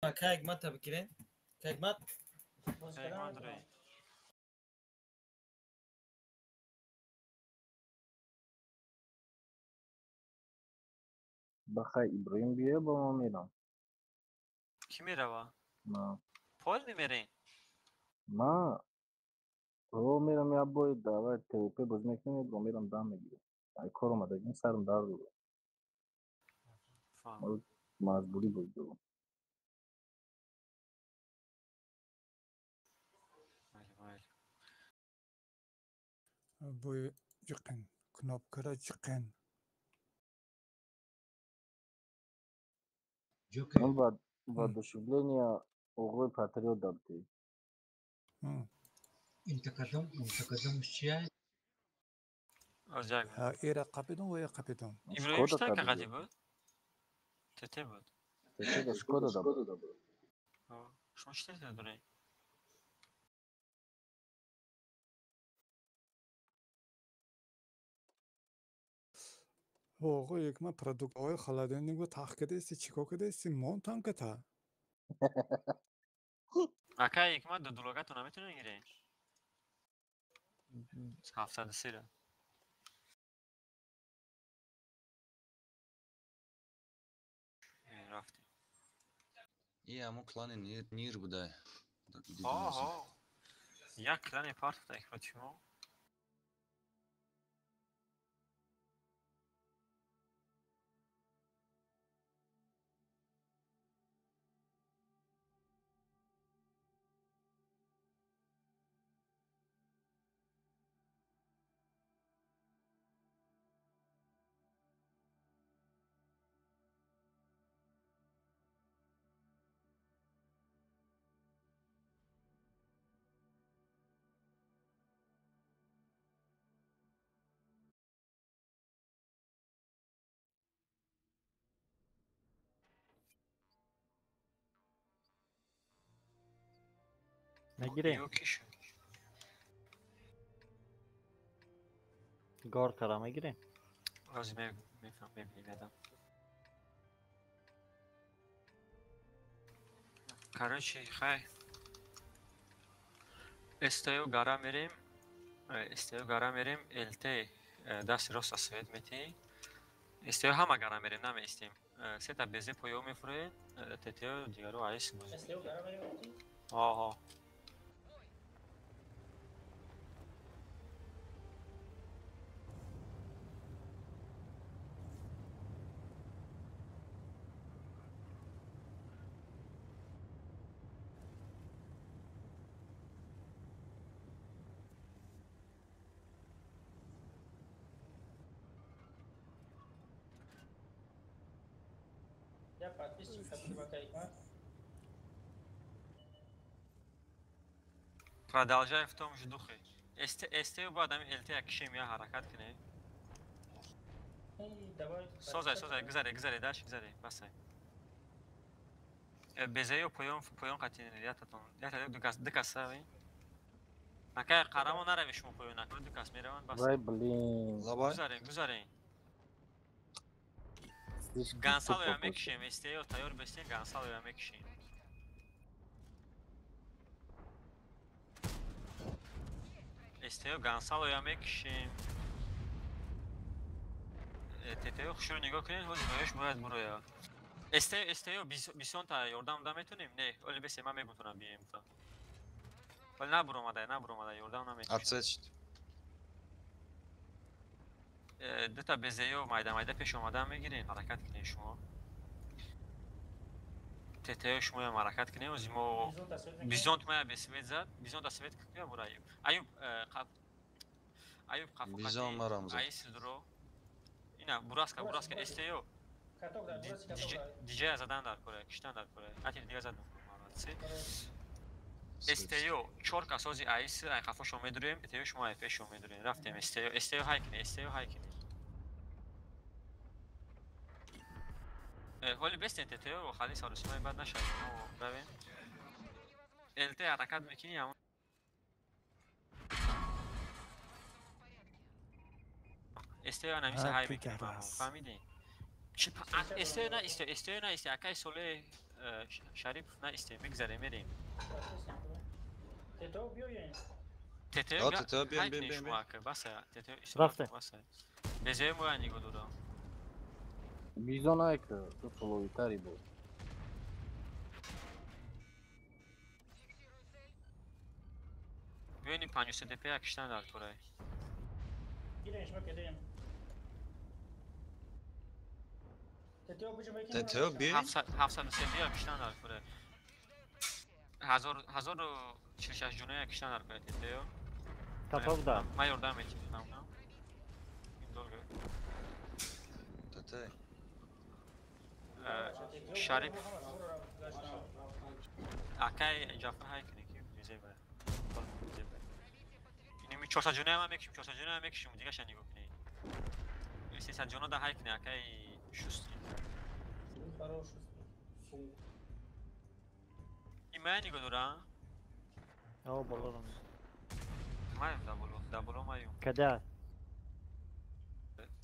Kayıkmat tabii ki de. Kayıkmat. Kayıkmat rey. بخوای ابراهیم بیه با ما میرم. کی میره با؟ نه پول میمیرین؟ ما رو میرم یا بای دعوت توپه باز میکنید رو میرم دام میگیرم. ای کار اومده این سرم درد بود. فهم. مجبوری بود دو. Vale. Bu çıkın. Knopkara çıkın. من و دوشیبلینیا اوغوی پاتریو دادی. انتقادم چیه؟ Olacak. Ha, era kapıdan veya kapıdan. İbrahim Skoda işte tabii kakati ki. بود؟ تته بود. Tete de Skoda da بود. شما چی تته داری؟ Oğul یک من پرودوکت های خالدانی رو تحقیق کردی چیکار کردی مونتان کتا. اکا یک ما دو دلوگتون هم میتونه گیره؟ 730 را. رفتیم. این همون کلان نیر بوده. آه یک کلانی پارت بوده اکبرت شما؟ نگیره یوکی شد. گار ترا میگیره از میفهم ببینیدم. Короче, хай. استیو گارا میریم. استیو گارا میریم. الته دست راست سوید میتی. استیو همه گارا میریم نمیستیم. سه تا بزه پایو میفروید. تتیو دیگرو عیش می‌کنیم. استیو گارا میریم. آها. Ya patlis çıkartır bak kayıkmat. Продолжай в том же духе. استیو با آدم الته یکیشیم یا حرکت کنه. سوزای گذاره داش گذاره بسه. بزایو پایون قطعی نیاتتون. نیات دو کاسه وی. نکه قرامو نروی شما پایون نکنه دو کاس میروان بسه. وای بلین. گذارین. گانسال یا میکشیم استیو تایور بستین گانسال یا میکشیم. استیو گانسال یا میکشیم. تتیو خوشو نگاه کنین و زیبایش باید برویا. استیو 20 تا یوردام دام میتونیم نه ولی بس ما میگفتم بیایم تا ولی نبرو اومده یوردام نمیتونیم Отсечь. دو تا بزیو مایده پیش اومدن میگیرین حرکت کنین شما تتیو شما هم حرکت کنین و زیمو بیزونت ما بسوید زد بیزونت اسوید کیا برو ایوب قفو Bizon maram zad. ایس درو اینا براسکا استیو دیجی زدن در کره کشتن در کره حتی دیگه زدن استیو چورکا سازی ایس ای قفوشو میدوریم استیو شما پیشو میدورین رفتیم استیو های کنی حالی بستین تتیو و خالی سارسمای بعد نشد ببین الته حرکت میکنی همون استیو نمیشه های میکنیم فهمیدین استیو نه اکای سوله شریف نه استیم بگذاریم میریم تتو بیاین. تتو آه، تتو بیاین، هایک بیاین، بیاین، نشما که بس تتو رفته. بس بزه مو انی گدورا Bizon ayıkı. Tutulu itari bu. ببینیم 53 دپه اکشتن در کره گیرش بکدیم. تتو بچه بکن. تتو بیاین. 730 اکشتن در کره 1046 جونه اکشتن در کره تتو Kapak da. ما یاردم میتونم نه این دور تتای. شریف اکای جعفر های کنی که بزه بره اینی می 400 جونه هم میکشیم 400 جونه هم میکشیم دیگه شنی کنی 300 جونه ده های کنی اکای شستی خروش. این معنی گدورا O bulurum. مایم دابلو مایم Kader.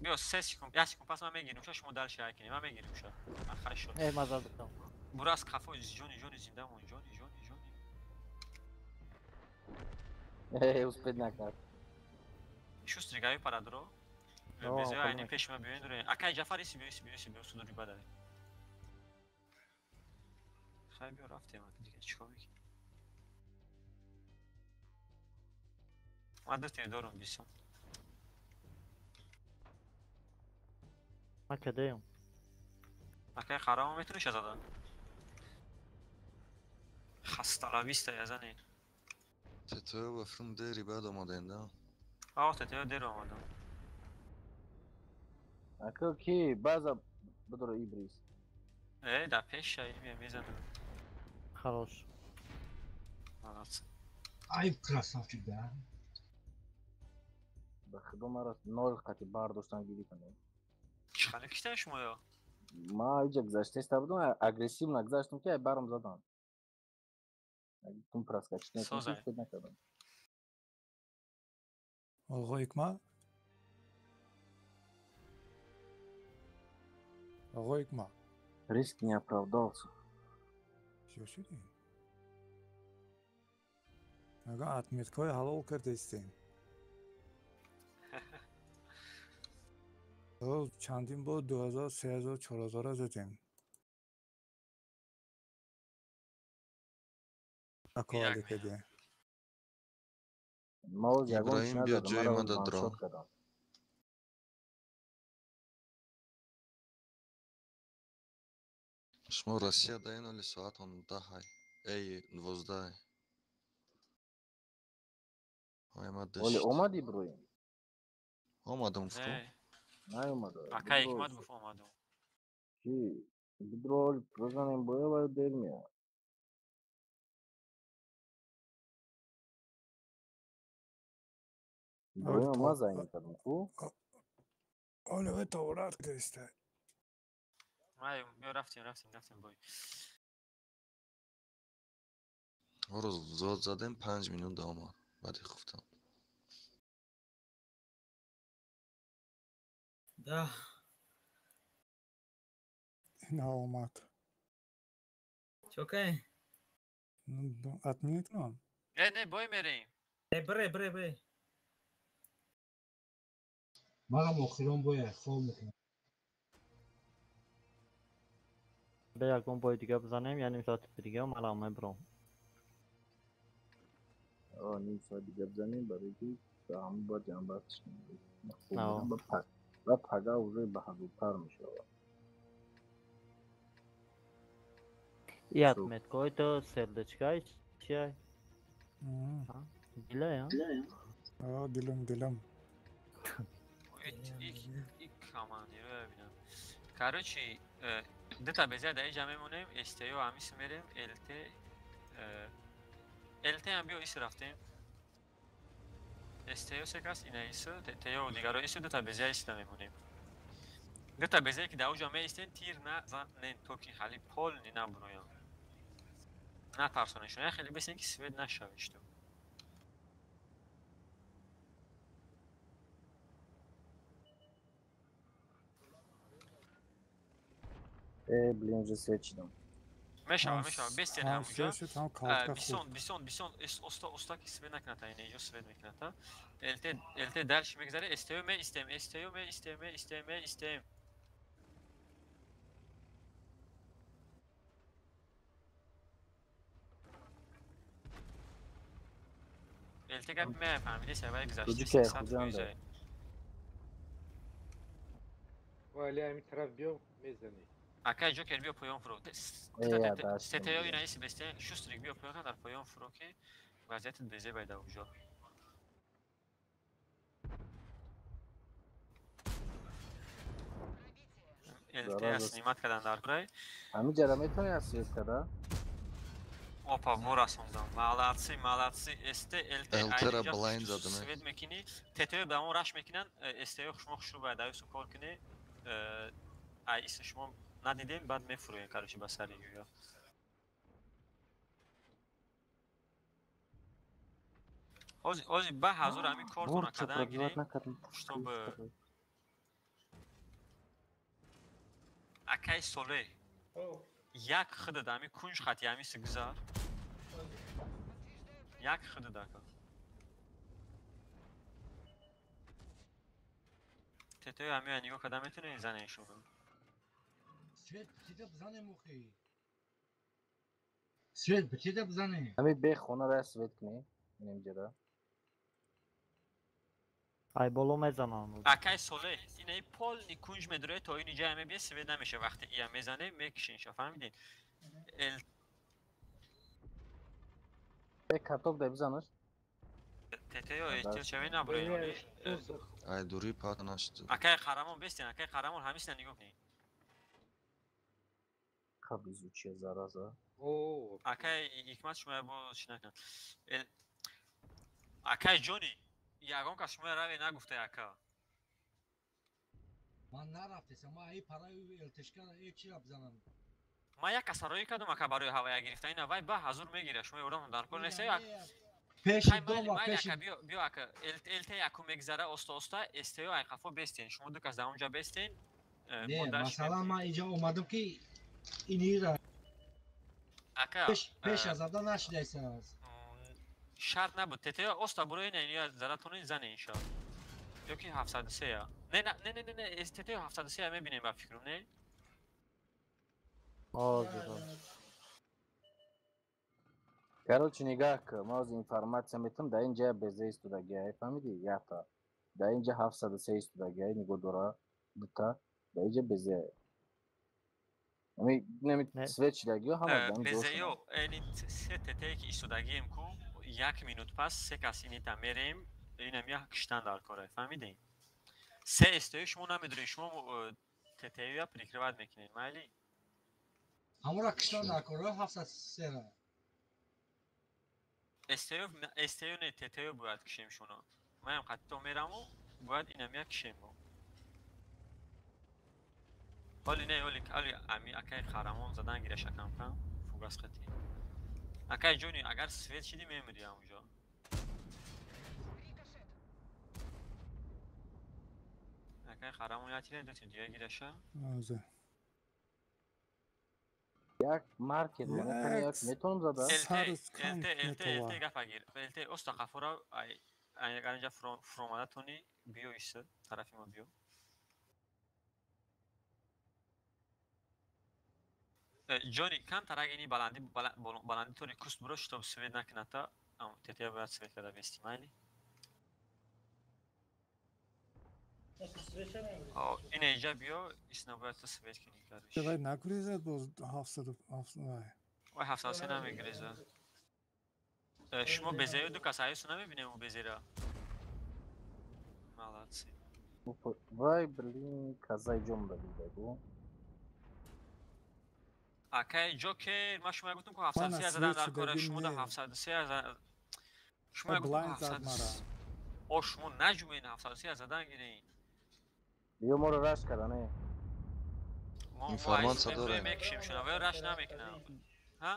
بیا سه کم پس من میگیرم شما دل شهر کنیم من میگیرم شا آخر شد Ey mazaldım. برو از کافو جونی زنده مون جونی Uspět nakaz. شوست ریگای پرادرو بزه اینی پیش من بیاین دوره اکای جعفر ایسی بیو سودوری بداری خیلی بیا رفتیم دیگه چیکار میکنی من دستیم دارم بیسم Ha kadeyim. اکای خرام میتونی شزاده خسته را بیسته یزنی تتو و فروم داری بعد آماده اینده. آه تتیو دیر آمدم Akıl ki bazı budur ibris. در پیش شایی میزنم Хорош. خلاص Ай, красавчик, да. Bakıdım aras nol katı bar dostan gibi kanı. چخاله کشتن شما یا Ma iyice gzaştı istedim agresif nagzaştım ki barım zaten. Tüm praska çıktı. Sozay. Uspět nakazım. آقا اکمل آقا اکمل Risk не оправдался. چی شدی؟ مگه اتمیتکای حلال کرده ایستیم چندین با 2000 3000 4000 زدیم اکوالی کردیم Ma o jagon İbrahim işine bir zaten. cayıma Mara da one dra. shot kadar. شما روسیه داین ولی ساعت هم 10 های. ای 12. های ما Oli دشت. omadi broyim. آمدم فرو. Ne olmadı? اکای حکمت گفت آمدم Ki Bidrol prozanem boya var değil mi ya? Broyim to- olmaz aynı kadın. Bu آله به تورات کرده ایسته بیا رفتیم بای روز زود زدم 5 minut آمد. بعدی گفتم. Да. نه آمد Чокай. اتمیت کنم نه بای میریم Бре. Мага мохилон боя, خب میکنم. به یک بمب دیگه بزنیم یعنی ساعت دیگه و ملامه برام. o neyse hadi gebzenin برای که همون با جنبت شنید. آه. و پگا اوزه به حضورتر میشه. ای اتمیتکای تو سردچکای چیه؟ دیله ya. دیلم این کامانی رو ببینم کاروچی دو تا بزه در جمعه مونیم استیو همیس میریم الته هم بیا ایسی رفتیم استیو سکاس اینه ایسو تیو دیگر رو ایسو دو تا بزه ایسی نمیمونیم دو تا بزه که در جمعه ایستین تیر نه زن نه توکی خالی پول نه برویم نه ترسانشون خیلی بسین که سوید نشویشتو Bilinci seçtim. مشاوه بستین همونجا سرشت هم کارت خود بیسون استا که سوید نکنه اینه اینجا سوید میکنه تا الته درش میگذاره استیو می استیم الته گپ می فهمیدی سوای گذاشتی Çocuk 300 kucağında. میزه ولی همین طرف بیا میزنی. اکای جوکر بیا پایان فرو Ya da ستیو اینا ایسی بسته شوستریک بیا پایان در پایان فرو که وضعیت بزه باید اونجا الته اسنیمت کردن در کرای Hamı cerameto ya svijetka, Opa, vorasundam. Malatsi. Eltera blind zadı mı? Svet mekini. Teteo da on rush mekinen. Esteo xmo bayda su korkini. Ay isişmo nadidim bad mefruyen karışı basari ya. Ozi ba hazır ami kortona kadar gireyim. Чтобы Akay sole. اوه یک خد دامی کنج خطی همی سگذار یک خد داکا تتوی همی انیگو کدام میتونه این زنه ایشون سوید بچه بزنه موخی. سوید بچه بزنه. Hamı be xona ra svijetkni, benim cera. ای بولو میزنم اکای سوله اینه پول نی کنج مدره تا این اینجا همه بیه سوید نمیشه وقتی این میزنه میکشین شا فهمیدین Be kartop da bizanır. تتوی احتیاج چوی نبره یعنی Ay duruyu patın açtı. اکای خرامون بستین اکای خرامون همیستن نگاه کنین Kabiz uçuyor zaraza. اوه اکای حکمت شما با چی نکن اکای جونی یگان که شما روی نگفته اکا من نرفتم ما ای پرای التشکر ای چی را بزنم. ما یک کسرایی کردم اکا برای هوایی گرفتن این وای با حضور میگیره شما اورام در کل نیست پیش دو و مایل پیش اکا بیا اکا الته یکو میگذره استا استیو ای خفا بستین شما دو کس در اونجا بستین نه مثلا من اینجا اومدم که اینی را اکا پیش از آدم نشده است. شرط نبود تتیا استا برای نه یا زراتون زنه اینشا یا که 703 یا نه تتیا 703 میبینیم با فکرم نه آزه Короче, нигак, маз информация метам, да инжа безе истудагия, фамиди, ята. Да инжа 703 истудагия, ниго дора, дута, да инжа безе. Nemi Ne? sveçlagio, hamar بزیو این سه تتایی که ایستودگیم کو یک مینوت پس سه کسی نیتا میریم اینم یا کشتن در کاره فهمیدین سه استیو شما نمیدونی شما تتایی یا پریکرواد میکنین مایلی همون را کشتن نکنه 703 را. استیو نه تتایی باید کشیم شونا من هم خطی تو میرم و باید اینم یا کشیم با حالی نه حالی امی اکای خرمون زدن گیره شکم کن فوگاس خطی اکای جونی اگر سوید شدی میمیری اونجا اکای خرمون یا تیره دو دیگه گیره شا آزه yak market mana yak metonum zada. الته گفت گیر الته استا خفورا اگر اینجا فروماده تونی بیو ایسته طرفی ما بیو جونی کم ترک اینی بلندی تونی کست بروش تو سوید نکنه تا تتیا باید سوید کده بیستی مایلی این اینجا بیو ایسنا باید تو سوید کنی کارش چقدر نگریزد باز 700 وای 703 نمیگریزه شما بزیو دو کسایی سو نمیبینیم او بزیره مالاتسی Vay blin kazaycım da bir de bu. اکای جوکر ما شما گفتم که 703 زدن در کار شما در 703 زدن شما گفتم 703 او شما نجومین 703 زدن گیرین Io moro rash karane. İnformansa doğru. میکشیم شما ولی رش نمیکنم ها؟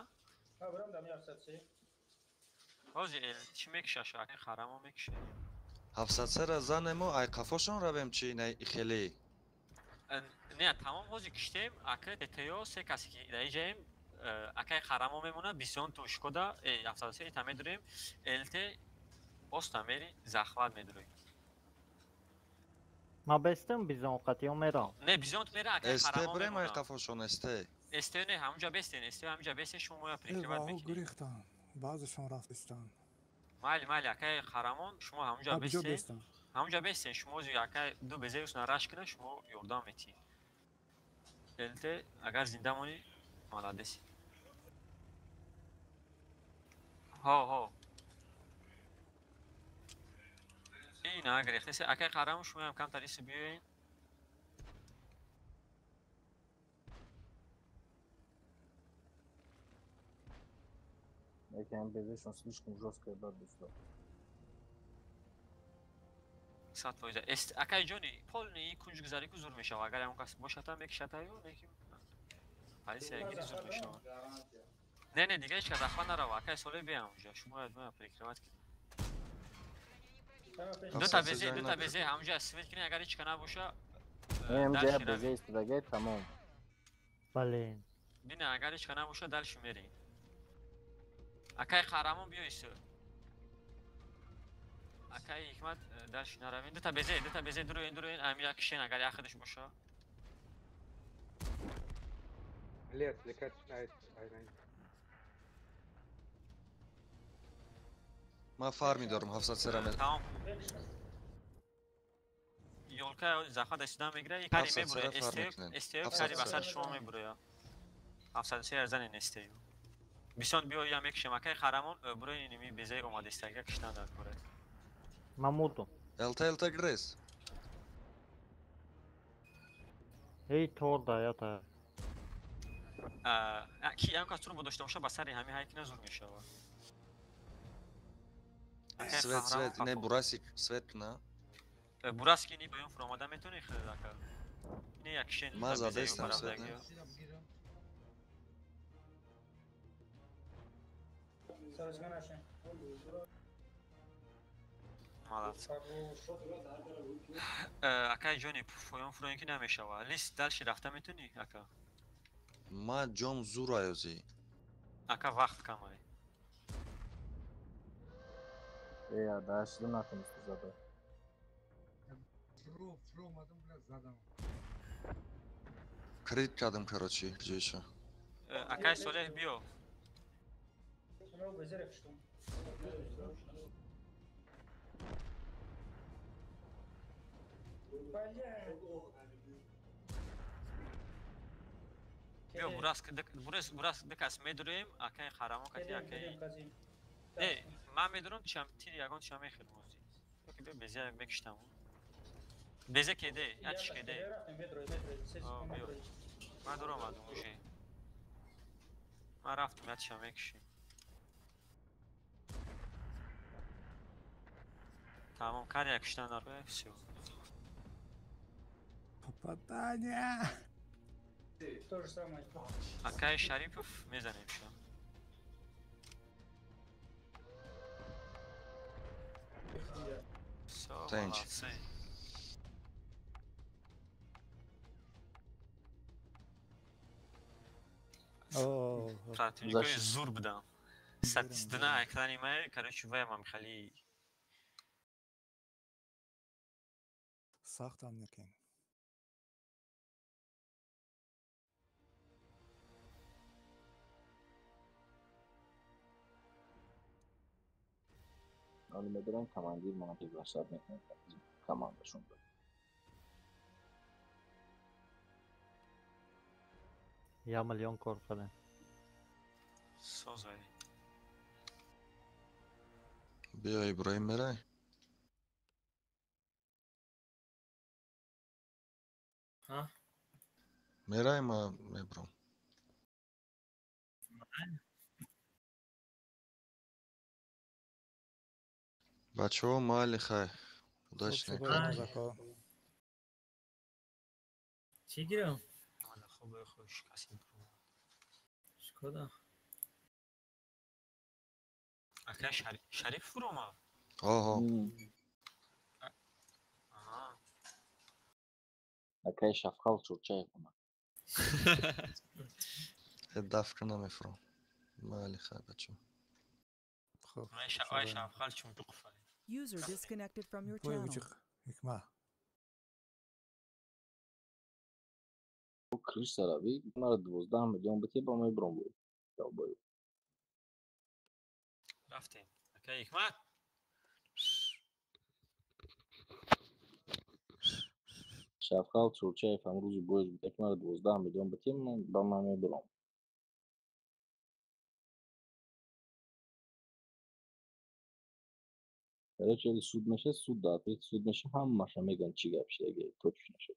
ها برام دم 703 بازی چی میکشه شاید خرمو میکشه 703 را زنمو ay kafashon ravem chi ne kheli. نه تمام بازی کشتیم اکای تتیو سه کسی که در اینجاییم акай харамо мемона 20 то шкода 703 та медурем ЛТ поста мери захват медурем. ما بستم بیزون قطعی میرم. نه بیزونت میره акай Este харамо بریم ای мемона. قفاشون este. استیو نه همونجا بستین استیو همونجا بستین شما ای پریکروات واو میکنید. گریختن بعضشون رفتستان مالی акай харамон شما همونجا ابجا بستین. بستن همونجا بستین شما акай دو بزهوس نراش کنه شما یوردان میتی. ЛТ اگر زنده مونی молодец. ها این اگر اختص акай харамо شما هم کم تریس بیاین. یکم بزشون слишком жесткая дат دوستا. 100% است акай جونی پول نی کنج گذاری کو زور میشه اگر همون کس باشه تا میکشه تا یو نکی پالیس اگه زور میشه نه دیگه هیچ کس اخوان نرو акай سوله بیام اونجا شما ادمه پریکروات کنید دو تا بزه همونجا اسمت کنید اگر هیچ کنه باشه اینجا بزه ایستادگی تمام. بله. بینه اگر هیچ کنه باشه دلش میرین акай харамон بیو ایستو акай حکمت دلش نروین دو تا بزه دروین امیر کشین اگر یخدش باشه عليه سلكات شنايت aynen. من فار میدارم 700 سرمه. تمام یولکا زخم دستیدن میگیره یک کاری میبره استیو کاری بسر شما میبره یا 703 ارزن این استیو بیسان بیو یا میکشم اکای خرمون برای اینمی بزای اومده استگه کشتن داد بره مموتو. Elta gres. ای طور دا یا تا. کی هم کس رو داشته باشه بسر همین هایک نزور میشه Svet, ne burası svet ne? Burası ki ni bayım fromada metoni khadaka. Ne yakşen. Mağazada istemse ne? Malat. Akay Johnny foyon froyonki nemiشه و لیست دلش رفته میتونی اکا Ma jom zurayozi. اکا وقت کمه Ya daşlı natım istizade. Фро اومدم بلا زدم. Kredit kadım короче, где еще? اکای صالح بیو بیو براس دکاس میدوریم اکای خرامو کتی اکای نه من میدونم چم تیر یگان چم خدمتی که به بزه میکشتم بزه کده یادش کده من دورم اومدم موجه من رفتم یادش میکشیم تمام کار یکشتن داره все Попадание. اکای شریفов میزنیم شو Thank Противнику зур بدم статистنا اكثر ما короче ваямам خلي سخت هم نکن. Ali Mediren komandir mantık başlar mekan komandasyon. یا میلیون کار کنه. سوزای Bia İbrahim Meray. Ha? Meray mı Ebram? بچه ها محل خیلی خداش نکنه چی گیرم؟ خوبه خوش کسی شکودا اکای شریف فروما آها Akay şafkal Türkçe yapımı. دفع نمیفرام. مالی خیلی بچه. خب آی شافخال چون تقفل. User disconnected from your بای channel. وجه حکمه او کریش سراوی مرا 12 میلیون بتی با ما برام بود یا بای رفتیم. اوکی حکمت. شفقال چورچه امروز بویش بتی که مرا 12 میلیون بتی من با ما برام برای چه سود میشه سود داد سود میشه هم ماشه میگن چی گپ شه اگه توش نشه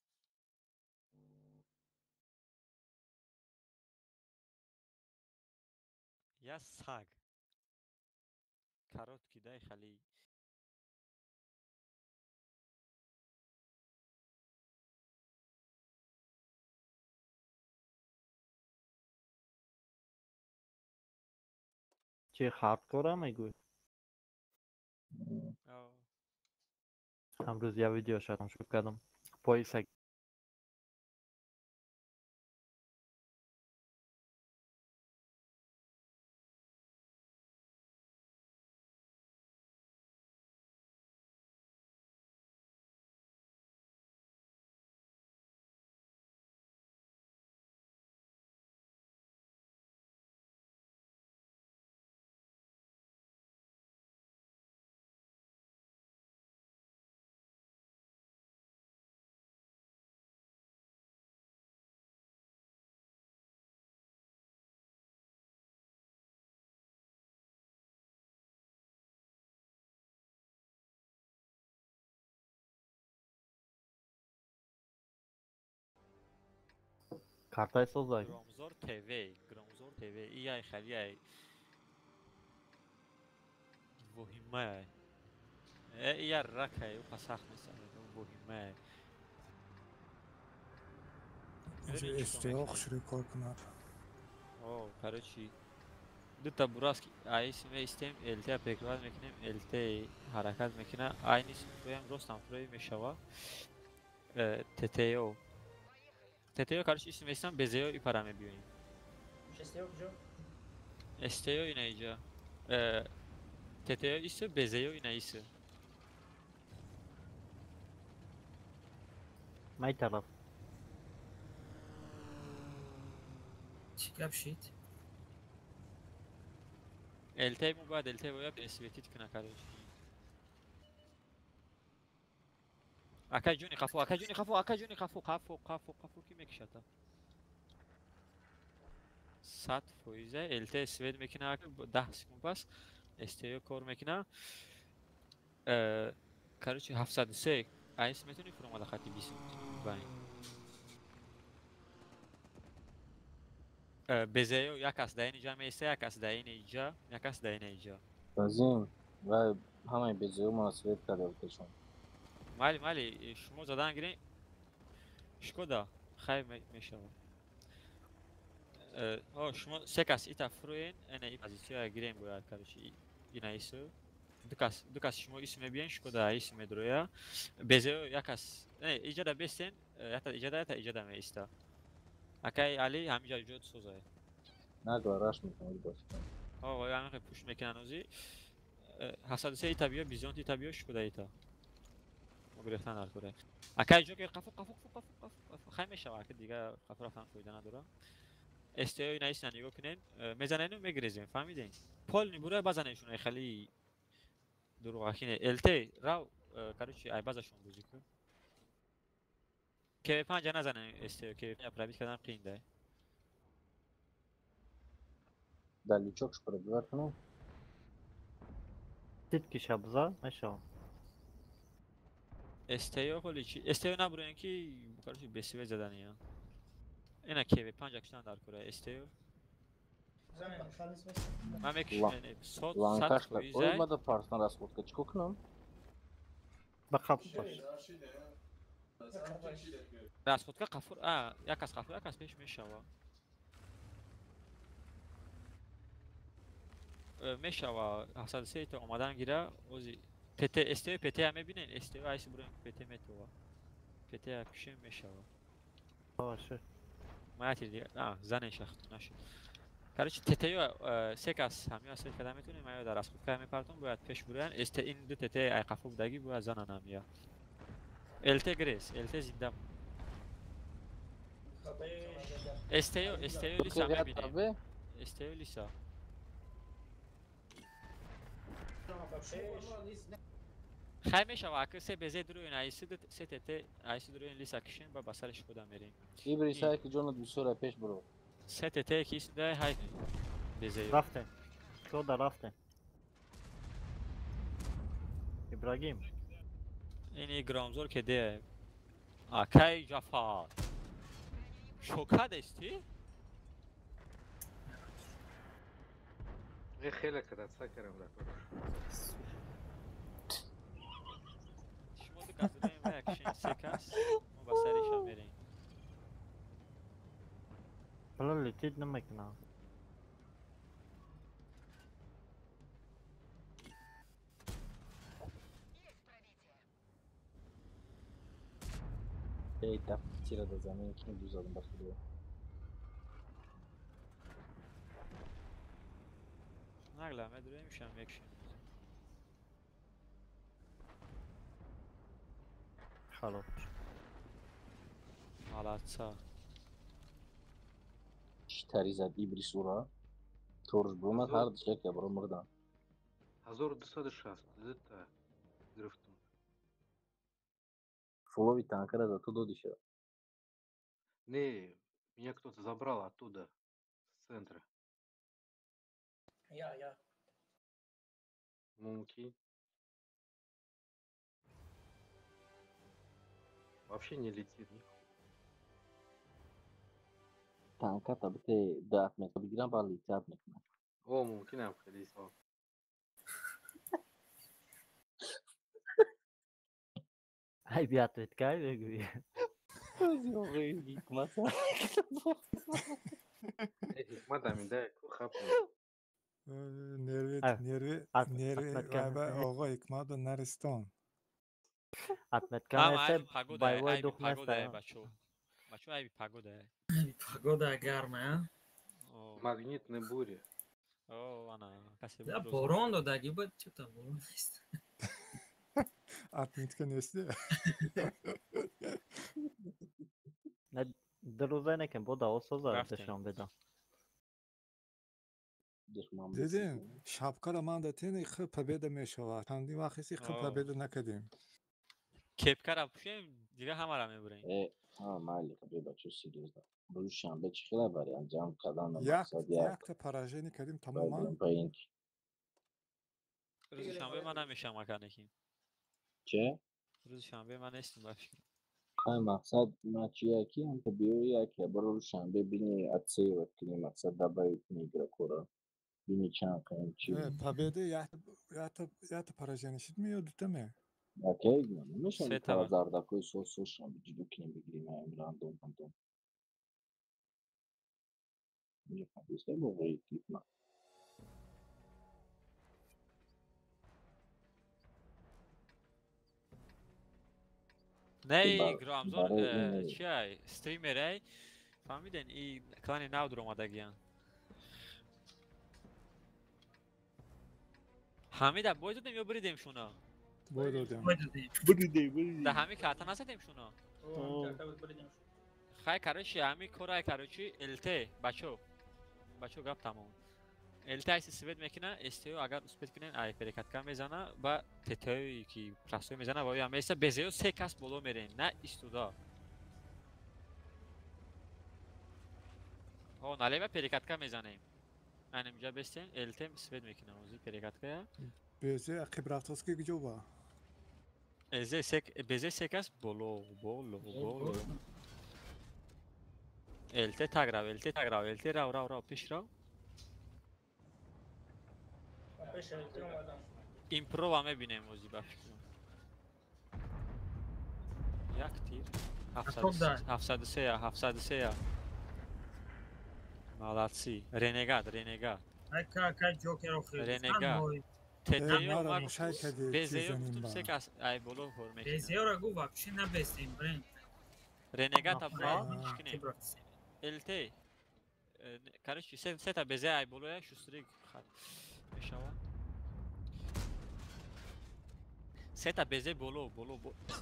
یا سگ. کارت کدای خالی. چی هاردکوره میگوی؟ امروز یه ویدیو شدم شروع کردم پای سگ کارتای سوزای گرامزور تیوی ای خالی ای وهمه ای رکه او پسخ میسازه وهمه اینجا اشتیاق شروع کار کنم اوه کارچی دو تا براس آیس میستیم الته پیکراد میکنیم الته حرکت میکنه aynı süreyi Rostam süreyi meşava TTO karşı isim istem bezeo iparame biyonیم شسته کجا؟ استیو اینا اینجا TTO ایسه bezeo اینا ایسه مای طرف چی گپ شید؟ الته مو بعد الته باید اسویتیت کنه کارش اکا جونی قفو کی میکشته 100 فویزه الته اسوید میکنه 10 سکون پس استیو کور میکنه کارچی 703 آیس میتونی فرما خطی 20 باین bezeo yakas da اینجا میسه yakas da اینجا yakas da اینجا تازیم و همه بزیو مناسبت کرده بکشون مالی شما زدن گیرین شکودا خیلی میشه شما سه کس ایتا فروین اینه ای پازیسیون گیرین باید کارشی اینا ایسو دو کس شما اسم بیان شکودا اسم درویا bezeo yakas نه ایجادا بستین یا ایجادا میستا اکای علی همینجا جود سوزه نگاه راش میکنه باشه وای همین پوش میکنن اوزی 703 ایتا بیا بیزونت ایتا بیا شکودا ایتا ما گرفتن در کوره اکای جو که قفو خیلی میشه که دیگه قفو رفتن فایده نداره استیو اینا ایستن نگاه کنین میزنن و میگریزین فهمیدین پول نبوره بزنشون خیلی دروغاکینه التی راو کاروچی ای بازشون بوزی کن که 5 نزنن استیو که پرایوت کردن قین ده دلی çok şükür ببرکنم دید که شبزا میشه استیو خیلی چی استیو نبرین که کاروچی بسیار زدنیه اینا که 5 کشتن در کوره استیو زن خالص بس من میکشم صوت Lankaş صد da فویزه koymadı parsına raspotka çıkoknum. بخب باش راسپوتکا قفور یکاس قفور یکاس پیش میشوا میشوا 703 تا اومدن گیره اوزی پت استیو پت هم میبینین استیو ایس برو پت میتوا پت اکشن میشوا باشه ما دیگه زن شخص نشد Короче, ТТ-ю секас ҳамин аср када метунем аю дар раскопка мепартон бояд пеш бурян эсте ин ду ТТ ай қафу будаги бояд занан ҳамия ЛТ грес ЛТ зинда эстею лиса мебинем эстею лиса хай мешава ака се безе дуруин айси се ТТ айси дуруин лиса кишин ба басариш худа мерем ибрисай ки ҷонат бисёра пеш буро се ТТ ки исда хай безе رفته شده رفته ابراهیم اینی گرامزور که ده اکی جفا شوکه دستی؟ خیلی کدت سکرم رفت شما دو کسی داریم و یکشین سکست ما با سریش هم بریم والله لتيت نمكنا ای تپ تیره در زمین که دو زدم بخی دو نگله همه دوره میشم یکشین خلاص حالات سا تری زد ایبریس ورا تورش برومد هر دشه که برو مردن 1260 зета грифтом. Фулови танкера зато додиша. Не, меня кто-то забрал оттуда, с центра. Я. Мумки. Вообще не летит. Tanka tabi te dağıtmak tabi giren bağlı itaat mekme. О, мумkin hem kredisi var. هاي بيعطيت كاي بيقول Hikmet amin de kapı. نروی آقا حکمت و نرستان حتمت هم كان ای يسب پاگوده باي واي ای دوخ پاگوده نستا بچو بچو ای پاگوده Pagoda garma, ha? Магнитные бури. او انا کسی Da بود boron dodagi, but что-то boron есть. اتمیت که نیستی دروزه نکن بودا اوسوزا رفتیم. دشان بدا دیدیم شبکار من دا تینی خب پبیده می شود چندی وقتی خب آه. پبیده نکدیم کپکر پوشیم دیگه همه را میبریم Ha mali tabi bачо seriozda. Bu şanbe çıkıla var yani cam kalan da یک maksad ya. تا پراژه کردیم Bazen تماما payın روز شنبه من نمیشم مکانیکی ki روز شنبه من نیستم باش hay maksad maçı ki هم tabi ya ki baro şanbe bini atse vakti maksad da bay migra kora. Bini çan kayın çi. پبیده یا تا پراژه نشید میاد می Okey mi? Mişen Svet bir tarzar ama. da koy sos şanbe cidukine bir yani random. Nie işte bu böyle gitme. نه ای برای گرامزور این چی ای استریمر ای فهمیدن ای کلان ناو در اومده گیان حمیده باید دادیم یا بریدیم شونا بودیم ده همی کارتا نزدیم شونا خیلی کارشی همی کورای کارچی الته بچو گپ تمام الته ایسی سوید میکنه استیو اگر اسپید کنین ای پریکاتکا میزنه با تتوی که پلاستوی میزنه و یا میسته بزیو سه کس بولو میرین نه استودا ها نالی با پریکاتکا میزنیم من اینجا بستیم الته سوید میکنه اوزی پریکاتکا بیزه عقیب رفتاست که گجو با بزی سه کس بولو الته تگ راو پیش راو ایمپرو همه بینیم موزی بخش یک تیر 703 مالاتسی رنگاد Kaj Joker o Renegade. ما را مشاهد کردی بزیو زنیم گفتم با سه کس ای بولو هرمش Bezeo ragu вообще na bestim, brend. رنگاد آه. ابرا چکنیم الته короче, сета безе ай болоя шустрик мешава. Сета безе боло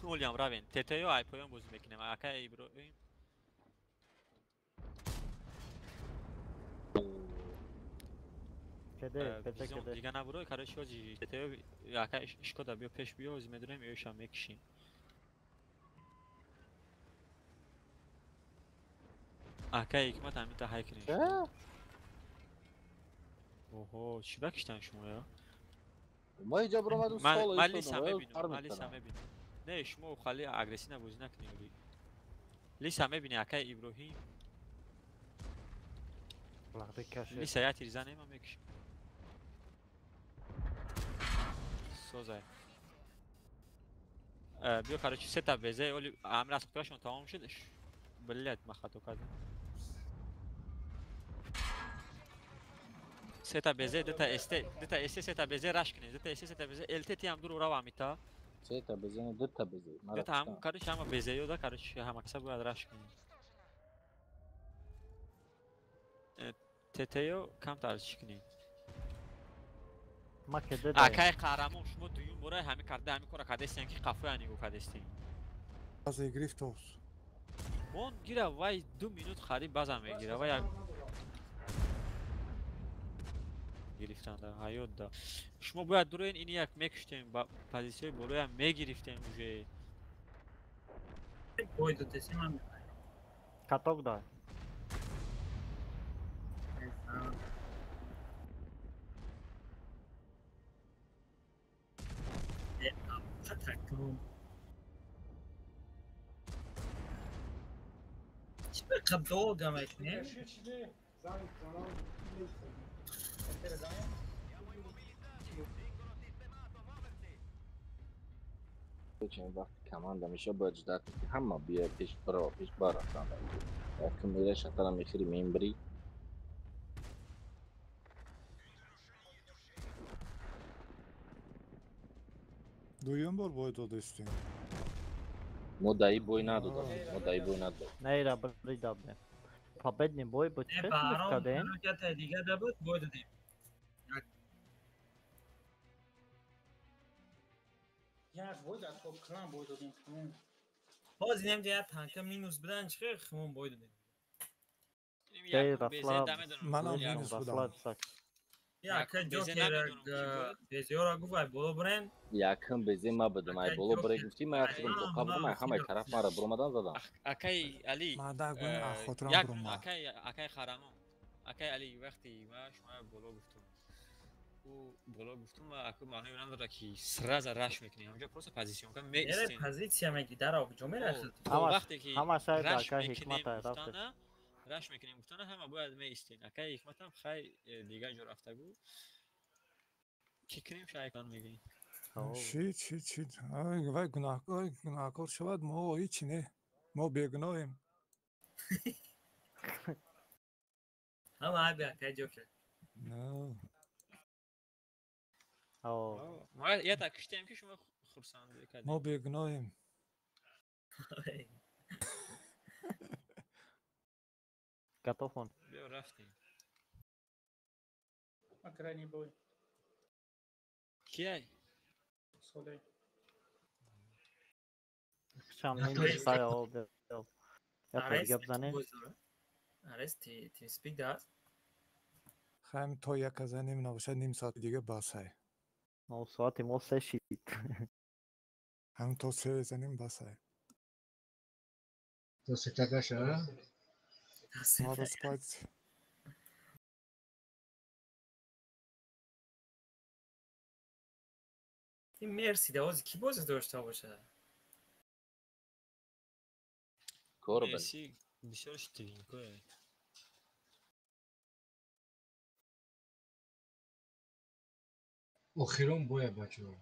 олям равен. Тетеё ай поём боз мекунем. Ака Иброҳим. Кеде. Дига набурой, короче, ҳоҷи тетеё ака ишкода биё пеш биё ҳози медурем ёшам мекишем. Ака ҳикмат ҳамита ҳай кунем. Оҳо, чӣ бакиштан шумо ё? ما اینجا برو اومدم سال من لیسا میبینم نه شما خالی اگریسی نبازی نکنی لیسا میبینی اکای ابراهیم لیسا یا تیرزا نیما میکشم سوزای بیا کارچی سه تا بزه اولی عمل از خطاشون تمام شدش بلیت ما خطا کردم سه تا بزه دو تا استه سه تا بزه رش کنید دو تا استه سه تا بزه التی هم دور رو آمیتا سه تا بزه نه دو تا بزه دو تا هم کارش هم بزه یو دا کارش هم اکسا باید رش کنید تتیو کم تارش کنید ما کده اکای قهرمان شما دویون برای همه کرده همه کارا کرده استین که قفو یعنی گو کرده استین از گرفتوس مون گیره وای 2 مینوت خرید بازم میگیره وای گرفتن در حیات دا شما باید دروین اینی یک میکشتیم با پازیسیوی بلوی هم میگرفتیم اوژه Boydu desem ama. کتاک دار Takım. Şimdi kadro demek ne? چند وقت کمان دمیشه با اجداد همه بیا پیش بار رفتن که میره شطرم میخری میمبری دویم بار باید داده استیم مدعی بوی ندادم مدعی بوی ندادم نه را بری دابه پابدنی بوی بود چه Barão, کدین que até diga da bot boydu de. یک باید از توب کلان باید دادیم کنون Boz nemce tanka minus bilen çıkıyor xımın boydu de. منم مینوس بودم Ya ka joker beziora guvay bolo bren. yakın bezi ma بدم ای بولو برای گفتی من خودم با قبل من همه طرف ما را برمدان زدم اکای علی مادر گونه خاطرم یک برم اکای خرامو اکای علی وقتی ما شما بولو گفتم او بولو گفتم و اکو معنی اونم داره که سراز راش میکنیم اونجا پروسه پوزیشن کنم می Yere استین pozisyona mı gider abi cömert açıldı. وقتی که همه شاید راش اکای میکنیم حکمت رفته گفتانه راش میکنیم گفتانه همه باید می استین اکای حکمت هم خیلی دیگه جو رفته بود کی کنیم شایکان میگیم چی وای گناهکار شود ما هیچی نه ما بیگناهیم Ama abi akay joker. نه ما یه تا کشتیم که شما خرسنده کردیم ما بیگناهیم کتافون بیا رفتیم اکرانی باید کیه؟ ساله شام نمیشه سای آب یا تو دیگه بزنه Ares team speak ده خواهیم تا یک از نیم نباشه نیم ساعت دیگه باسه او ساعتی ما سه شید هم تا سه زنیم باسه تو سه شده ما رو سپایت این مرسی دوازی کی بازی داشته باشه کوربن مرسی بسیار شترینکوه اخیرون بویا بچه ها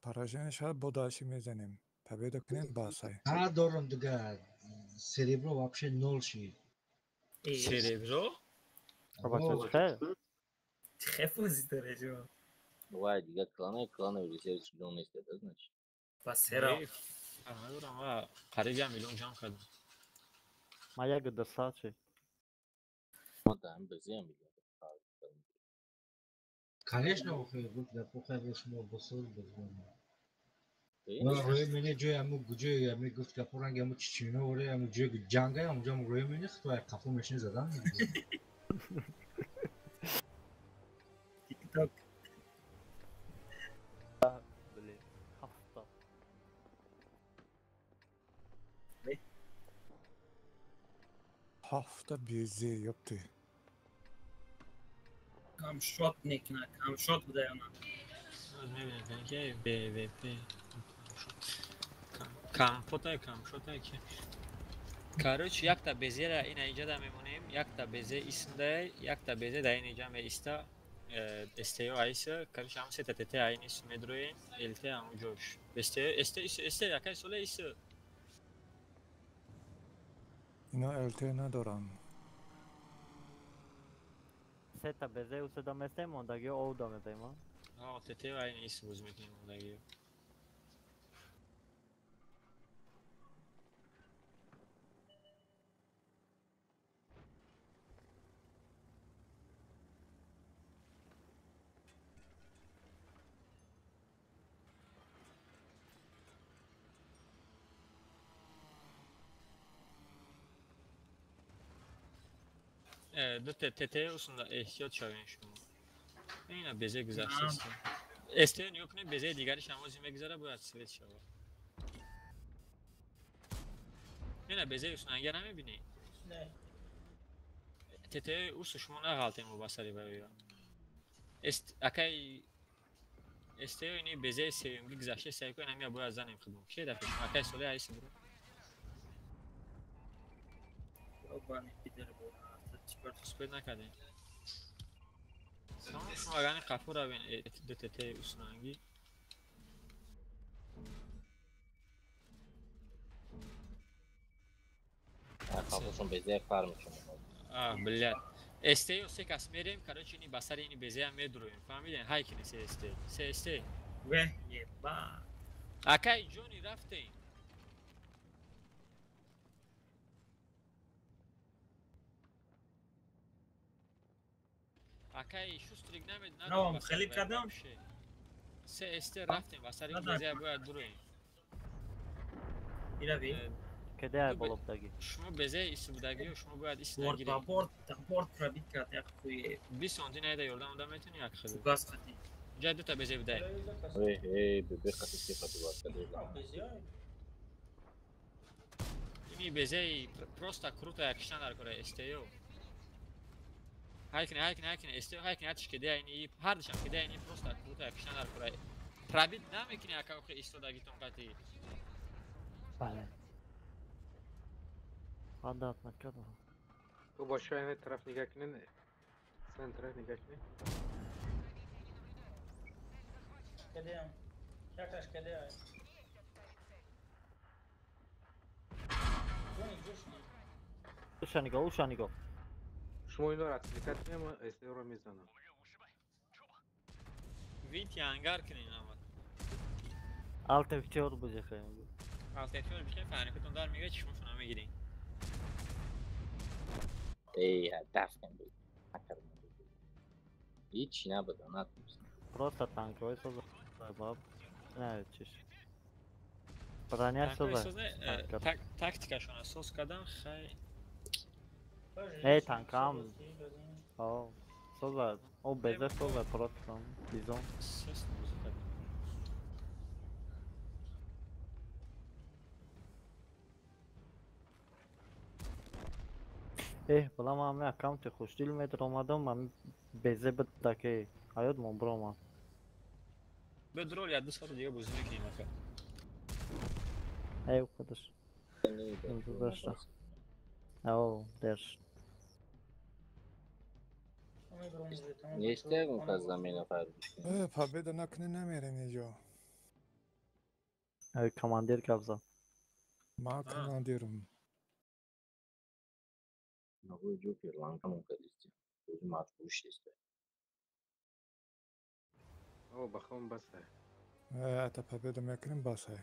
پراژن شاید با داشی میزنیم победа کنیم باسه ندارم دیگه سریبرو вообще نول شید سریبرو؟ بچه چه؟ چه بازی داره جو وای دیگه کلانه ویلیسیرش دون نیست داد نش پس سرا فهمیدم و قریب 1 میلیون جان کردم. ما یک دسته چی؟ ما دارم بزیم میگم. конечно охи гуфт да похай шумо босор бозмон Değil ва mi? рои мене ҷои аму ҷои ами гуфт капуранги аму чичино оре аму ҷои ҷанга амуҷа аму рои мене хитои қафо мешини задан TikTok. بله هفته Hafta beze yaptı. Kam shot nekna, kam shot bude ona. میبینید که BVP کم فوتای کم شده که کاروچ یک تا بزی را این اینجا دا میمونیم یک تا بزی اسم ده یک تا بزی در این اینجا می استا استیو آیسه کاروچ هم سه تا تته این اسم مدروین الته همو جوش استیو یکی سوله ایسه اینا الته ندارن. سه تا بزه و سه تا مسته موندگی او دامه پیما آه تته این اسم بوز میکنیم مولگی دو تته اصلا احتیاط شوین شما اینا بزه گذاشته است استیو نیو کنه بزه دیگری شما زی میگذاره باید سویت شود اینا بزه اصلا اگر نمیبینی نه تته اوست شما نغلطیم و بسری باید اکی استیو اینی بزه سویمگی گذاشته سعی کنه همیا باید زنیم خدمون چه دفعه شما اکی سوله هایسی برو Obani gider bu. Çıkart. سپید نکردیم شما اگر قفو را بین دو تته اصنانگی Kafasın beze kar mı şimdi? بلیت استیو سه کس میریم کارچ اینی بسر اینی بزه هم میدرویم فهمیدین های کنی سه استی Ve ye ba. اکای جونی رفتین اکای شستریک نمید Tamam, خیلی کدام. سه استی رفتیم بسر این بزه باید درویم Ira vi. کده های بلوبدگی شما بزه ایسو بودگی و شما باید ایست نگیریم Port trabit kat yak kuye. 20 سانتی نیده یردم دم میتونی یک خیلی Gas kati. جای دو تا بزه بوده Hey bebe katı katı var kadar. بزیای اینی بزه پروستا کروتا یکشتن در کره استیو های کنی استیو های کنی هاتش کده اینی هر دشم کده اینی پروستا کروتا یکشتن در کره ترابیت نمیکنی اکا اوخی ایستو داگی تونکاتی بله عادت نکرده تو با شاید طرف نگاه کنی نه سن طرف نگاه کنی کده هم یکش کده های جونی جوش نی اوشانیگو شما اینا را اپلیکات کنی اما استیو رو میزنم ویت یا انگار کنین اما الته ویچور بوجه خیلی آلتیفیور بشه فهمیدتون دار میگه چشمو شما میگیرین Hey daf kan bebe. Akar mı bebe? Hiç ne yapalım atmışsın. просто танковый соза баб نه چیش برانیش سоза تاکتیکشون اساس کردن خیلی ای تانکام او سоза او بزه سоза просто бизон سیست موزیک بالا ما همه اکانت خوشدیل میتر اومدم من بزه بده که حیات من برو ما بدرول یا 2 سال دیگه بازی میکنیم اکا ای خودش داشته او درش Ne istedim fazla menafar düştüm. Победа накне نمیریم اینجا. ای کماندیر کبزا ما کماندیرم. Могу и Джокер ланка мог кадисти. Тоже матч пуши ist. او بخوام بس اتا победа میکنیم بس های.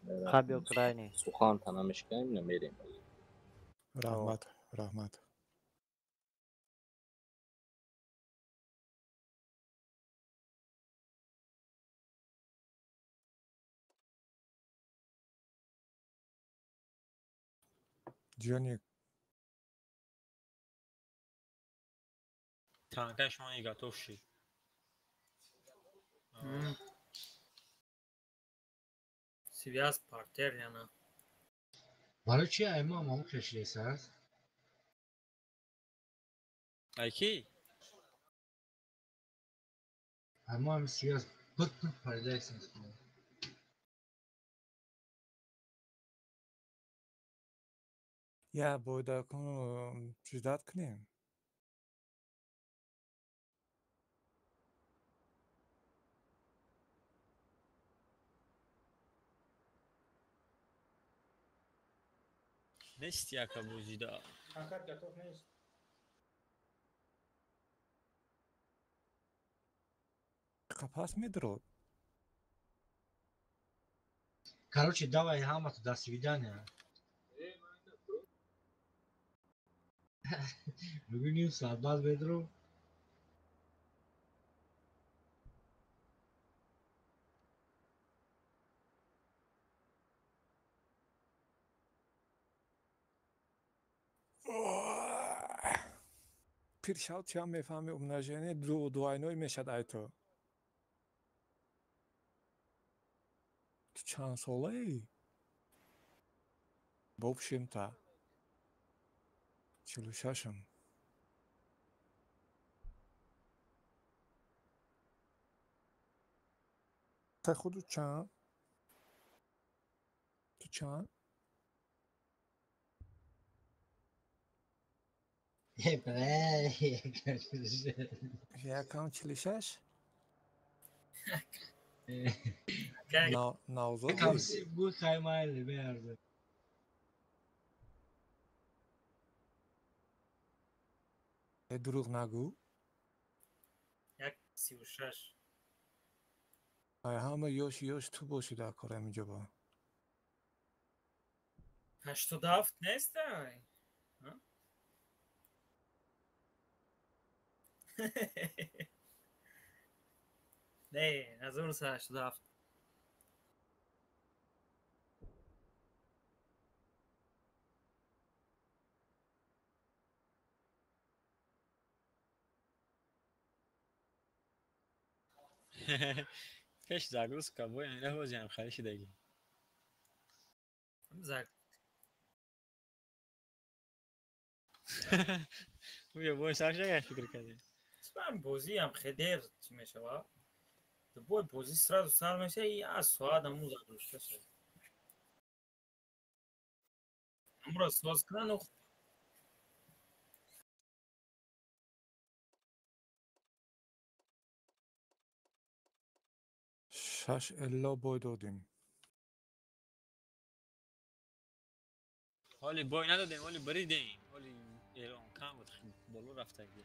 خب اوکراینی سوخان تنمش کنیم نمیریم. رحمت رحمت. جونی Танкашмони готов шид. Связь партер яна. برای چی امام همون کشیده هست؟ Айки? اما هم سیاس پت پرده ایسانس کنه. یا بودا کن شدت کنیم. Нести яка бузида. Танкар готов нест. Капас медрод. Короче, давай, Хамат, до свидания. ببینیم ساعت بعد بدرو. پیرشاو چه هم میفهمی امناجینی دوینوی میشد ایتو. تو چند ساله ای؟ بابشیم تا 46م. تا خودو چند؟ تو چند؟ یکم 46؟ نوزادی؟ یکم سیب بود خیمه برده. دروغ نگو. 36. همه یوش تو باشی در کار اینجا با. 87 نیست دای. نه 1987. Keş zagruzka bu yani ne olacağım kardeşi de. زگ بیا باید سرشه فکر کردی. من بازی هم خدر چی میشه وا تو بازی سر میشه یا سواد همون زدوشته شد امروز ساز کنن و شش الا بای دادیم. حالی بای ندادیم حالی بریدیم حالی ایران کم بود بالو رفته گیر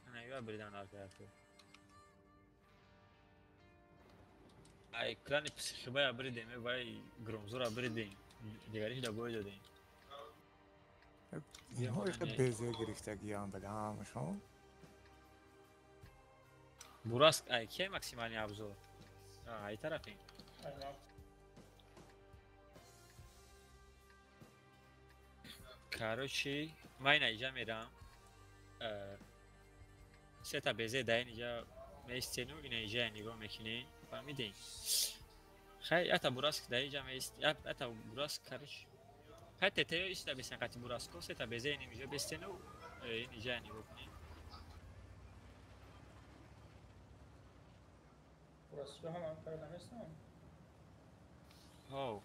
نه یا بریدن آرکه تو ای کرانی پسیخبای بریدیم وای گرمزورا بریدیم دیگریش دا بای دادیم اینها یک بیزه گرفتگی هم بله همشون. Burası ay ki maksimali abzor. Ay tarafı. Короче, من اینجا میرم. سه تا بزه داین اینجا میستنو اینجا نگاه میکنی. فهمیدین؟ خیلی اتا burası da اینجا میست. اتا burası karış. Hatta teo işte bir sakati burası ko سه تا بزه اینجا بستنو اینجا نگاه کنی. Burası şu hemen Ankara'dan esna mı? Oh.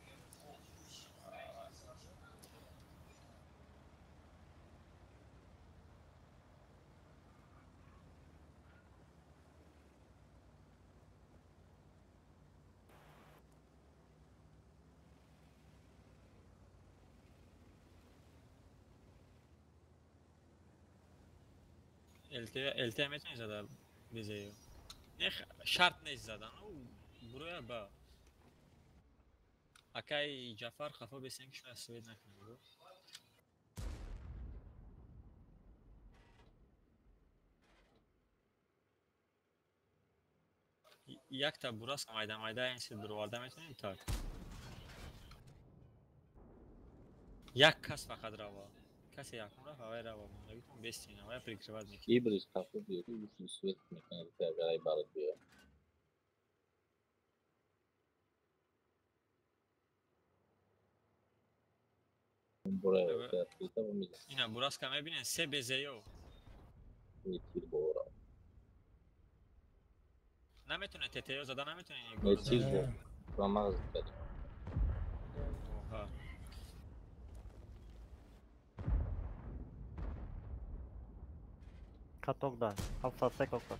التهام میتونی زده بیزه نه شرط نیست زدن او برای با Akay Jafar kafa besin ki şuna Swed nakliyor. Yak ta burası mayda en sil duvarda metin tak. Yak kas fakat rava. Kas yakmura hava rava. Bunda gittim bestin hava prikrivad mekin. Ibris kapı diyor. Ibris Svet mekanik vergaray balık diyor. Buraya Evet. yaptıysa bu millet. Yine burası kame binen se bezeyo. Yetkili bu ora. Nametune teteyo zada nametune niye Ne gorda. çiz bu? Ramaz dedi. Oha. Katok da. Hafsa sekokta.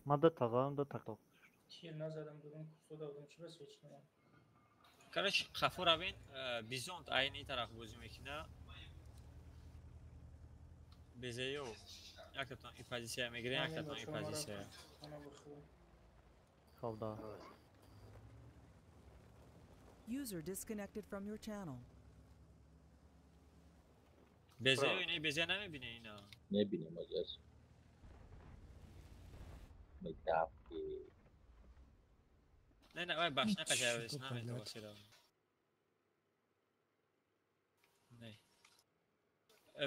Mada tağım da takok. تیر نزدم دورون کسو دادم چی بس هیچ نمیم Kardeş Kafur abin Bizont aynı taraf bozum ekine. Bezeyo. Jak to tam ifadesiye mi giren jak to tam ifadesiye. انا بخور Kavda. User disconnected from your channel. Bezeyo ne bezeyo ne bine yine. Ne bileyim hocam. Medafi. Ne vay başına kaçar Şu ne toparlar. met basira. Ne?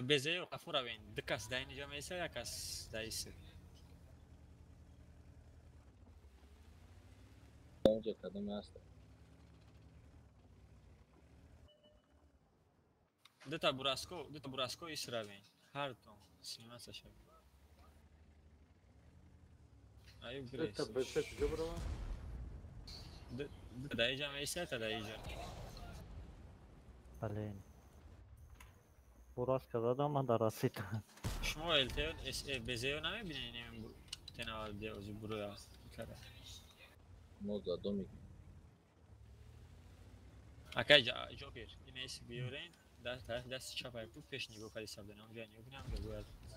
Bezeyo Kafur abin dikas dayını jameyse ya kas dayısı. Önce kadın hasta. Dita burasko isravin. Her ton. Sinema saşa. Ayıp Это grace. БЦ куҷо баравам? Dayı jameyse ta dayı jam. Alen. Buras kaza da mada rasit. Şunu elteyon bezeyo ne bine yine bu tenaval diye ozi buraya. Kara. Moza domik. Akay Joker. Yine esi bir öğren. Ders çapa yapıp peşini bu kadar sabdan amca ne yapayım da bu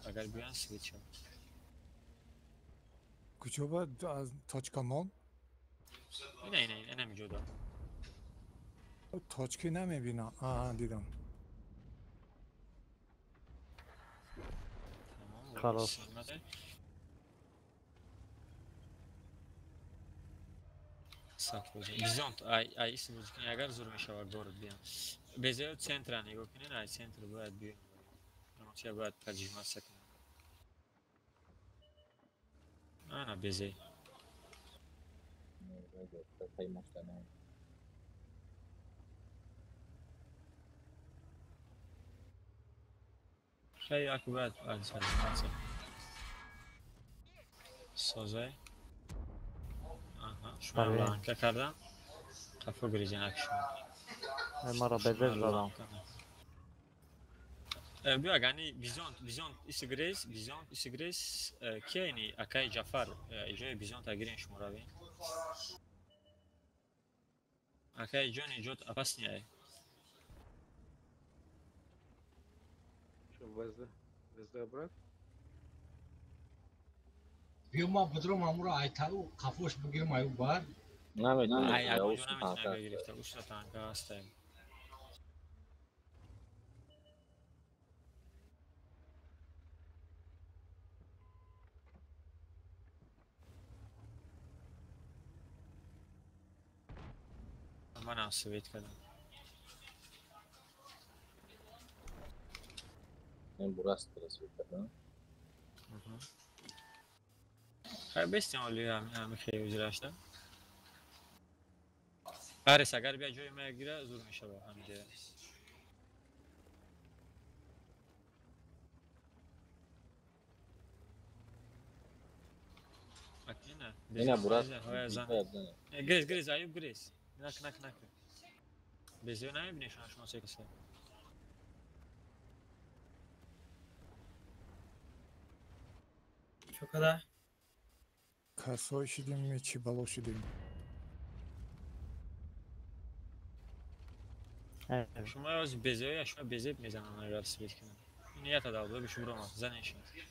agar bir an switch yap. کجا از تاچکامان Yine enem joda. تاچکی نمیبینم دیدم Tamam. Karos. Saklıca. Bizont ay isim bozukun agar zorum işe var doğru diyen. Bezeyo centra nego kinin ay centra bu ad büyük. Ama şey bu ad tercihmez sakın. Ana bezey. Saymışlar. Şey akıbat ad sadece. Sozay. Aha. Şu an Tabii. lanka kardan. Kafa gireceğin akşam. Mara bezez zadam. Bir agani Bizont isigres ki yani Akay Jafar Joy Bizont agirin şmuravi. Akay Johnny Jot apasniye. Шо ВЗ брат? بیا ما بدرم امورا ایتالو کافوش بگیرم ایو بار Namet. Ay Ya ay olsun Johnny kanka. mitine girifte. Usra tanka hastayım. Bana sweet kadın. Ben burası stres kadın. Kaybestin oluyor hem şey üzülaşta. Paris agar bir joymaya gire zor mu şaba hem de. Akina. Yine burası. Havaya zan. Gres ayıp gres. Nak. Beziyor ne mi şuna sekse. Çok kadar. کسایی شدیم چی بلا شدیم Evet. Şuma öz beziyor ya şuna bezip mezanına göre sivit ki. Yine yata daldı bir şu vurama. Zan eşi. Ne? 1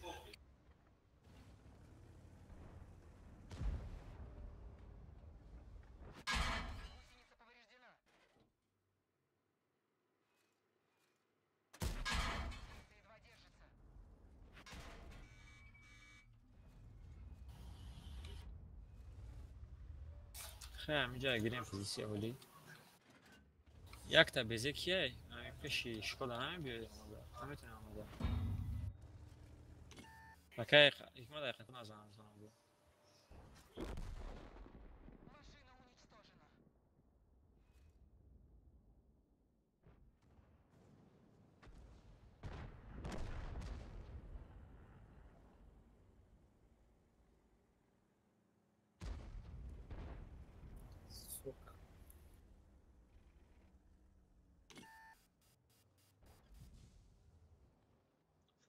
خیلی همینجا گیریم فیزیسی اولی. یک تا بیزه کیه؟ همین پیشی شکل همین بیاید آماده. همین تونه آماده. مکه یک ما دقیقه نزنم بود. Сука.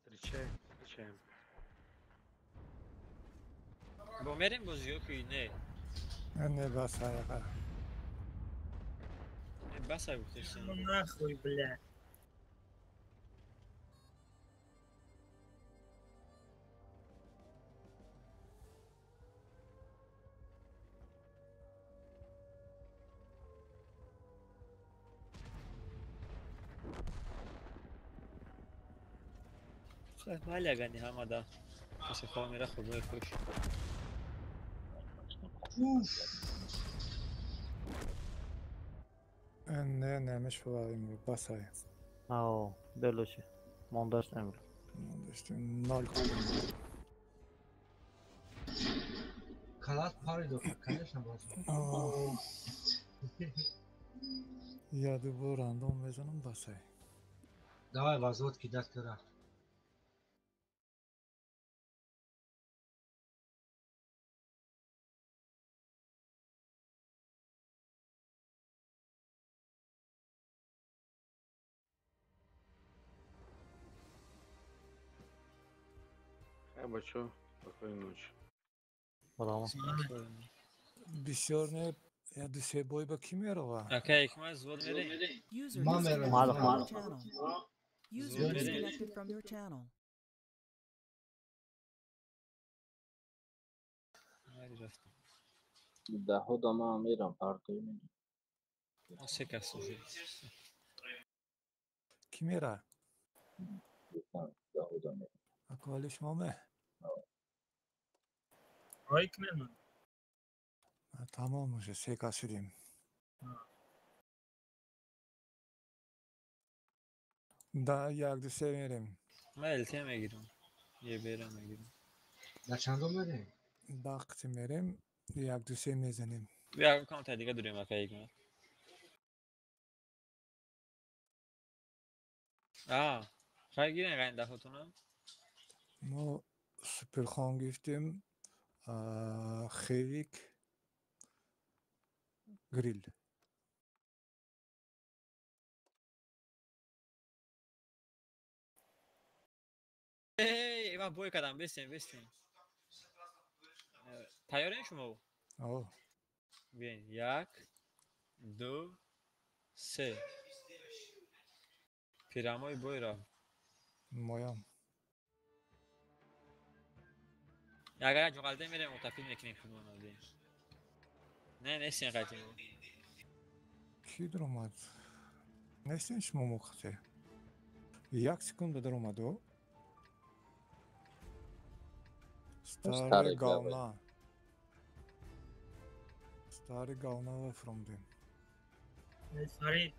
Встречаем. با میریم بازیو که نه. نه بس حقیقا بس های گفتش Ну سنگی. нахуй, бля. خیلی مالی اگه همه دا. کسی خواه میره خوبه خوش. نه نمیش ببریم بس های آه دلوشه مانداش نمیره داشتیم نال کنیم Kalat paraydı o. Kalesine basma. یادو برو رندوم بزنم بس های Давай возвод кидать туда. Бачо, спокойной ночи. برامو بسیار نه یا دو سه بای با کی میره و اکه یک ما زود میریم. User Mom disconnected era- Malo, from malo. your channel. User Zone disconnected from your channel. هایی رفتم. ده ها ما میرم پارتوی میرم ما سه کس رو کی میره گفتم ده ها میرم اکالش مامه Райк нема. تمام میشه سه کس شدیم ده یک دو سه میریم ما التی میگیرم. یه بیرم میگیرم. در چندم بریم؟ وقتی میریم یک دو سه میزنیم بیا کام تا دیگه دوریم اکه یک ما. خیلی گیرین قیم دفعتونم. ما سپر خان گفتیم خیریک گریل من بوی کردم بستیم. تیارین شما؟ آه بیاین یک دو سه پیراموی بوی را مایم اگر جوغلده میریم متفیل میکنیم خودمون رو بیاین. نه نیستین قدیم کی در اومد نیستین شما موقته یک سکند در اومدو Stare Stare gavna var from them. فرید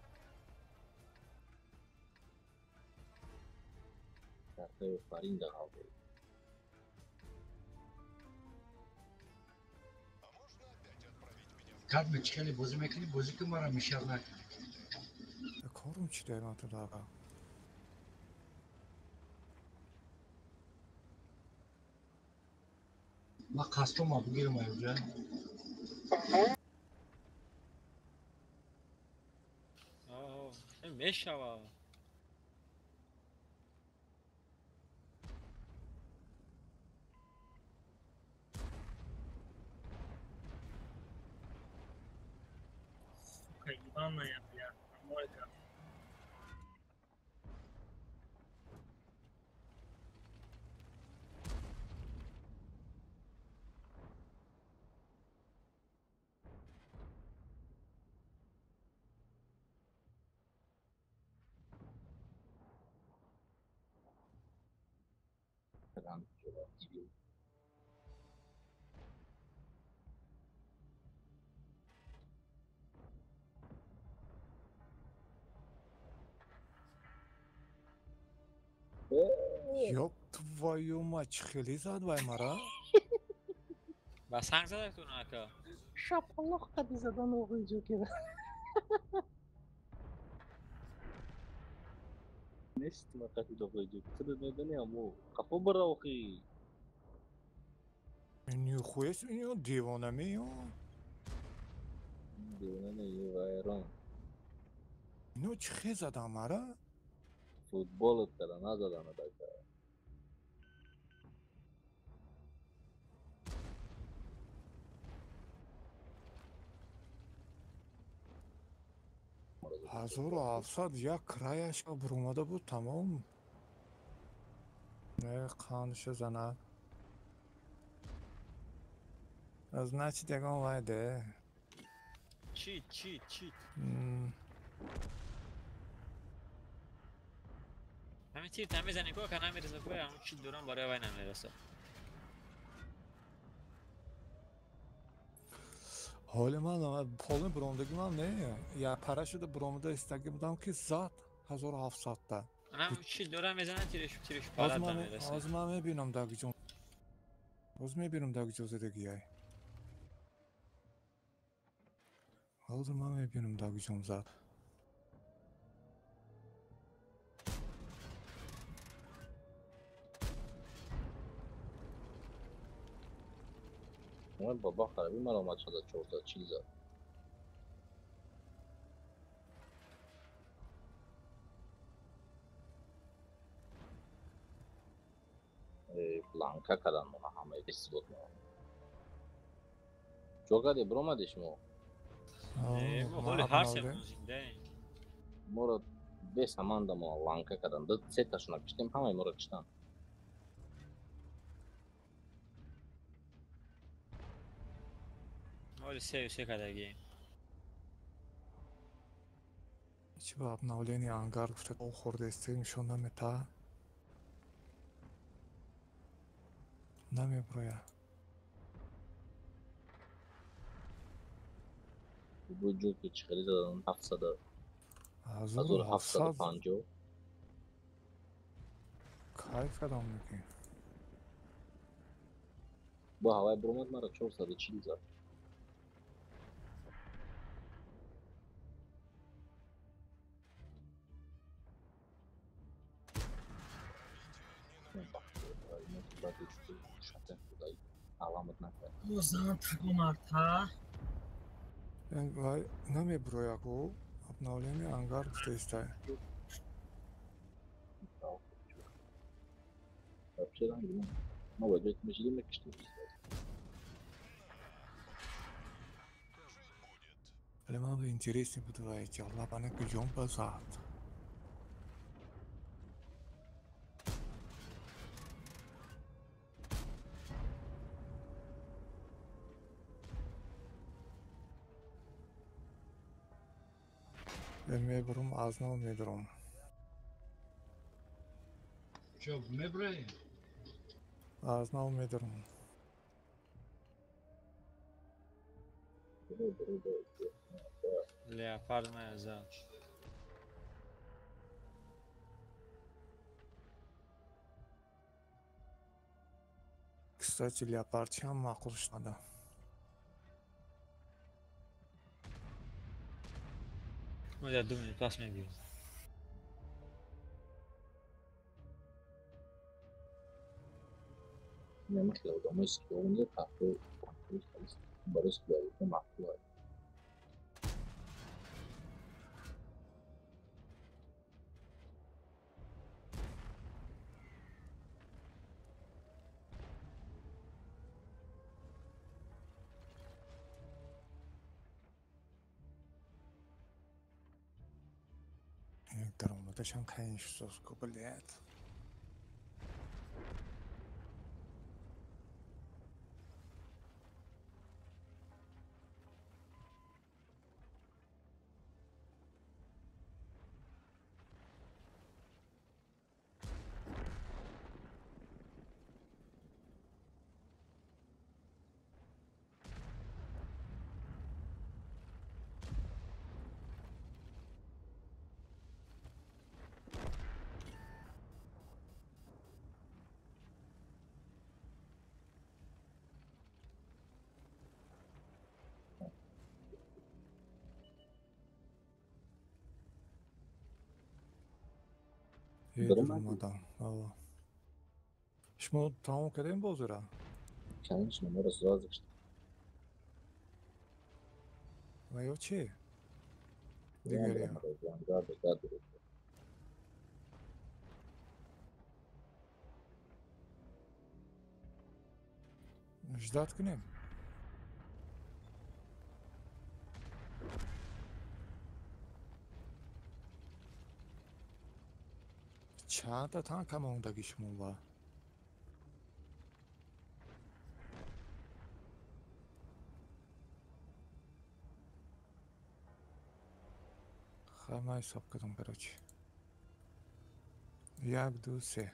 کارته فارین ده ها بود کد میچکنی بازی میکنی بازی که مرا میشر نکنی. کارم چی دارم تو داغا ما قصد ما بگیرم اینجا. میشوا сука ебаная, бля. Помойка. falan diyorlar gibi. Ёб твою мать, хеле зад вай мара. Ба санг зада кун ака. Шапалақ қади задан оқиынча кеде. Ne istiyor kati da koyacak. Sıra neden ya bu? Kapı bıra okuyor. Нихуя себе, у него дивана меё. Diyorlar ne iyi vayron. Ино чӣ хел задан мара? Futbol uttara nazadan adaka. ҳазору ҳафтсад як краяшка буромада буд тамом. Не қаниша занад. Аз начи дегон вайде. Cheat. همین تیر تمیز نگاه کنم نمیرسه پای همون چی دوران برای وای نمیرسه. ҳоли ман полни буромдагимам не. Як пара шуда буромада истаги будам ки зад 1700-та. Анам چی دوران میزنه تیرش پالت نمیرسه. Аз ман мебинам дагиҷон. Оз мебинам дагиҷозадагияй. Ҳозир ман мебинам дагиҷон зад. Ama baba harabi malomat shada 400 chil zad. Blanka kadan buna hamma isbot mu? Jogadi bromadиш mu? حالی هر سه موزینده. Murad bes amanda mu lanka kadan. Da seta shuna kishtim hamma murad kishtam. حالی سه کدگی. Чӣ ба обновлени ангар гуфта хӯрда истед нишон намета. Намеброя. Bu joki chiqari zadan 700. Hazır 750. Kayf adam mı? Bu havai bromad mara 400 chil zad. بازم تکامرتا Вай намеброя ку обновление ангар гуфта истед. Вообще да, ну вот это мы жили что Вали ман ба интересни буд вай ки лабана куҷон ба зад. Мебурам аз нав медурам. Čo, mebrej? Аз нав медурам. Leopard mezar. Кстати, леопардчи ҳам маъқул шуда. ما در 2 minut پس میگیریم. نمیخواد آدم اسکیونه تفریح کنه برای اسکیونه مطلوبه Даромадашам қайин шуску блядь. durmadan. شما تمام کردین بازی را؟ Kendi numarası yazdık işte. و یا چی؟ Yani دیگری ها numarası yani daha da. اجداد کنیم چند تا تانک هم موندگی شما با خیلی حساب کردم برای چی یک دو سه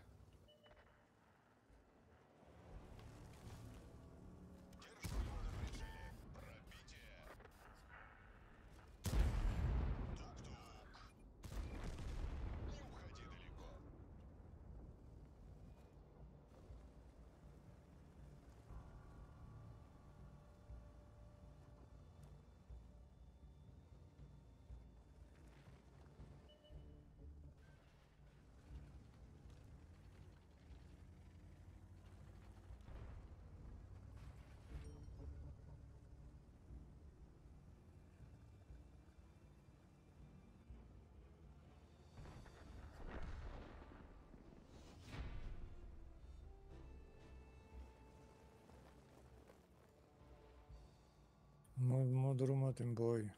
ما در اومدیم بای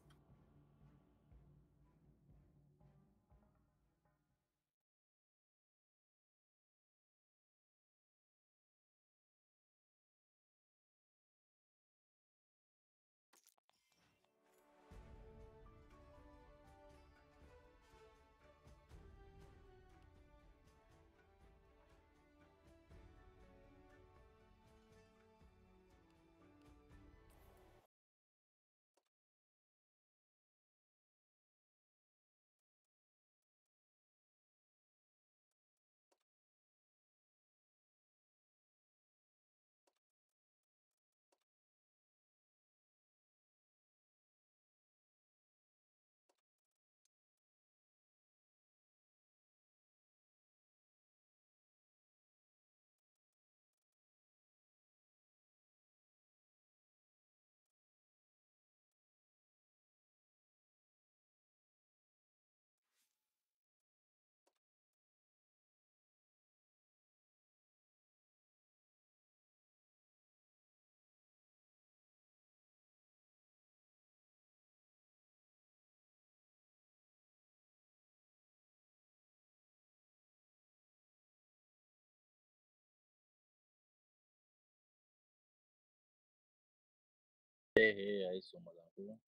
Aí sommadan.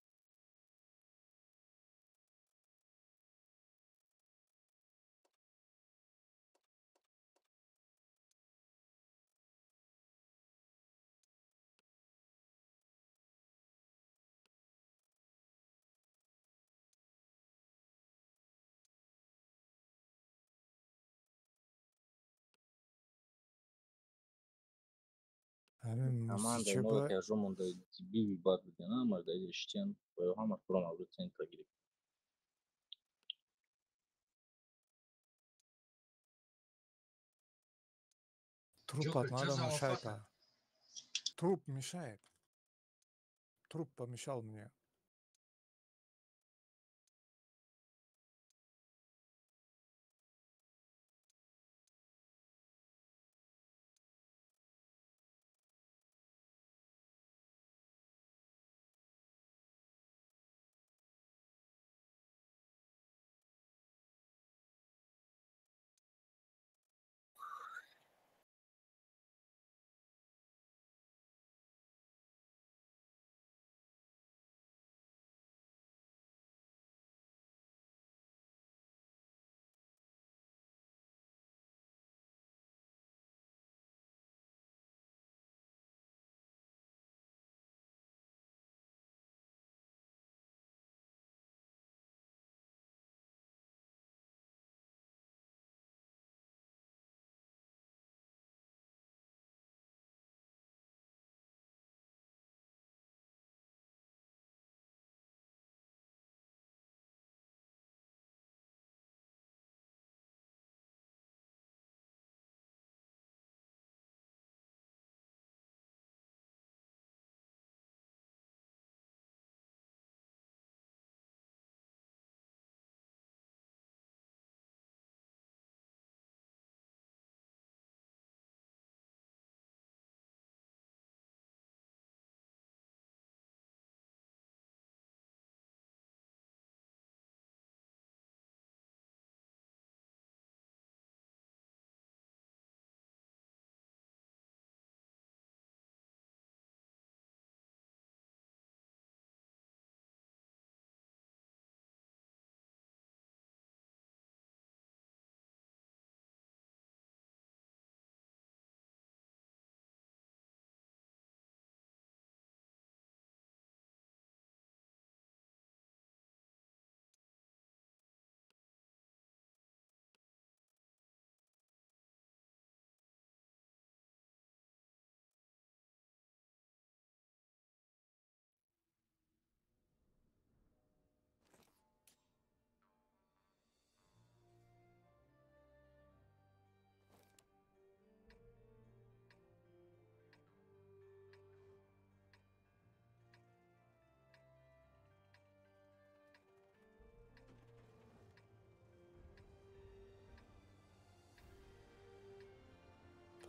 همین Команда موسیچه новая با тяжело да биби бат бигана мар да иштен бо хама пром авро центра гирифт. труп Joker надо чё за мешает алфата? труп мешает труп помешал мне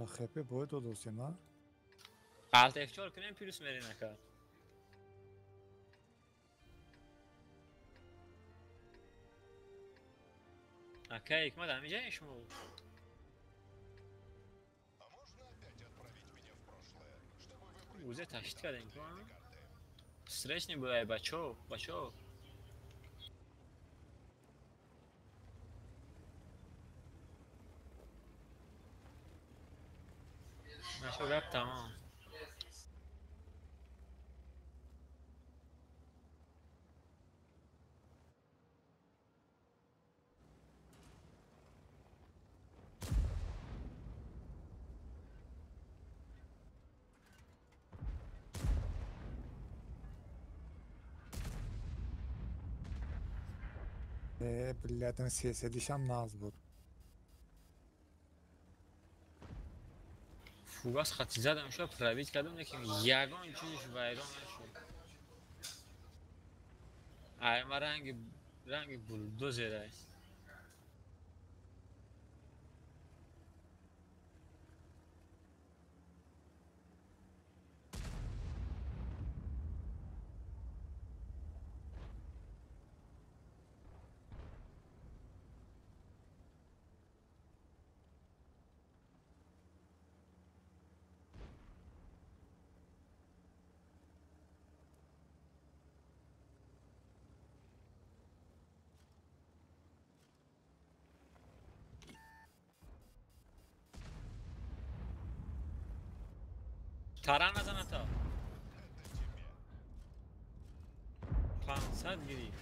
تا خپه باید درسته ما Alt F4 کنیم پیروز میری نکرد. Окей, Hikmet همینجا işmi oldu? Уже тащит каденьку, а? Встречный бывает, бачо. Нашел гап tamam. بلدن سیاستیش هم ناز بود فوگاس خطی زدم شو پروید کردم نکیم یگان چیزش ویران نشد. ما رنگ بولدوزر است. تاران نزن تا 500 گیری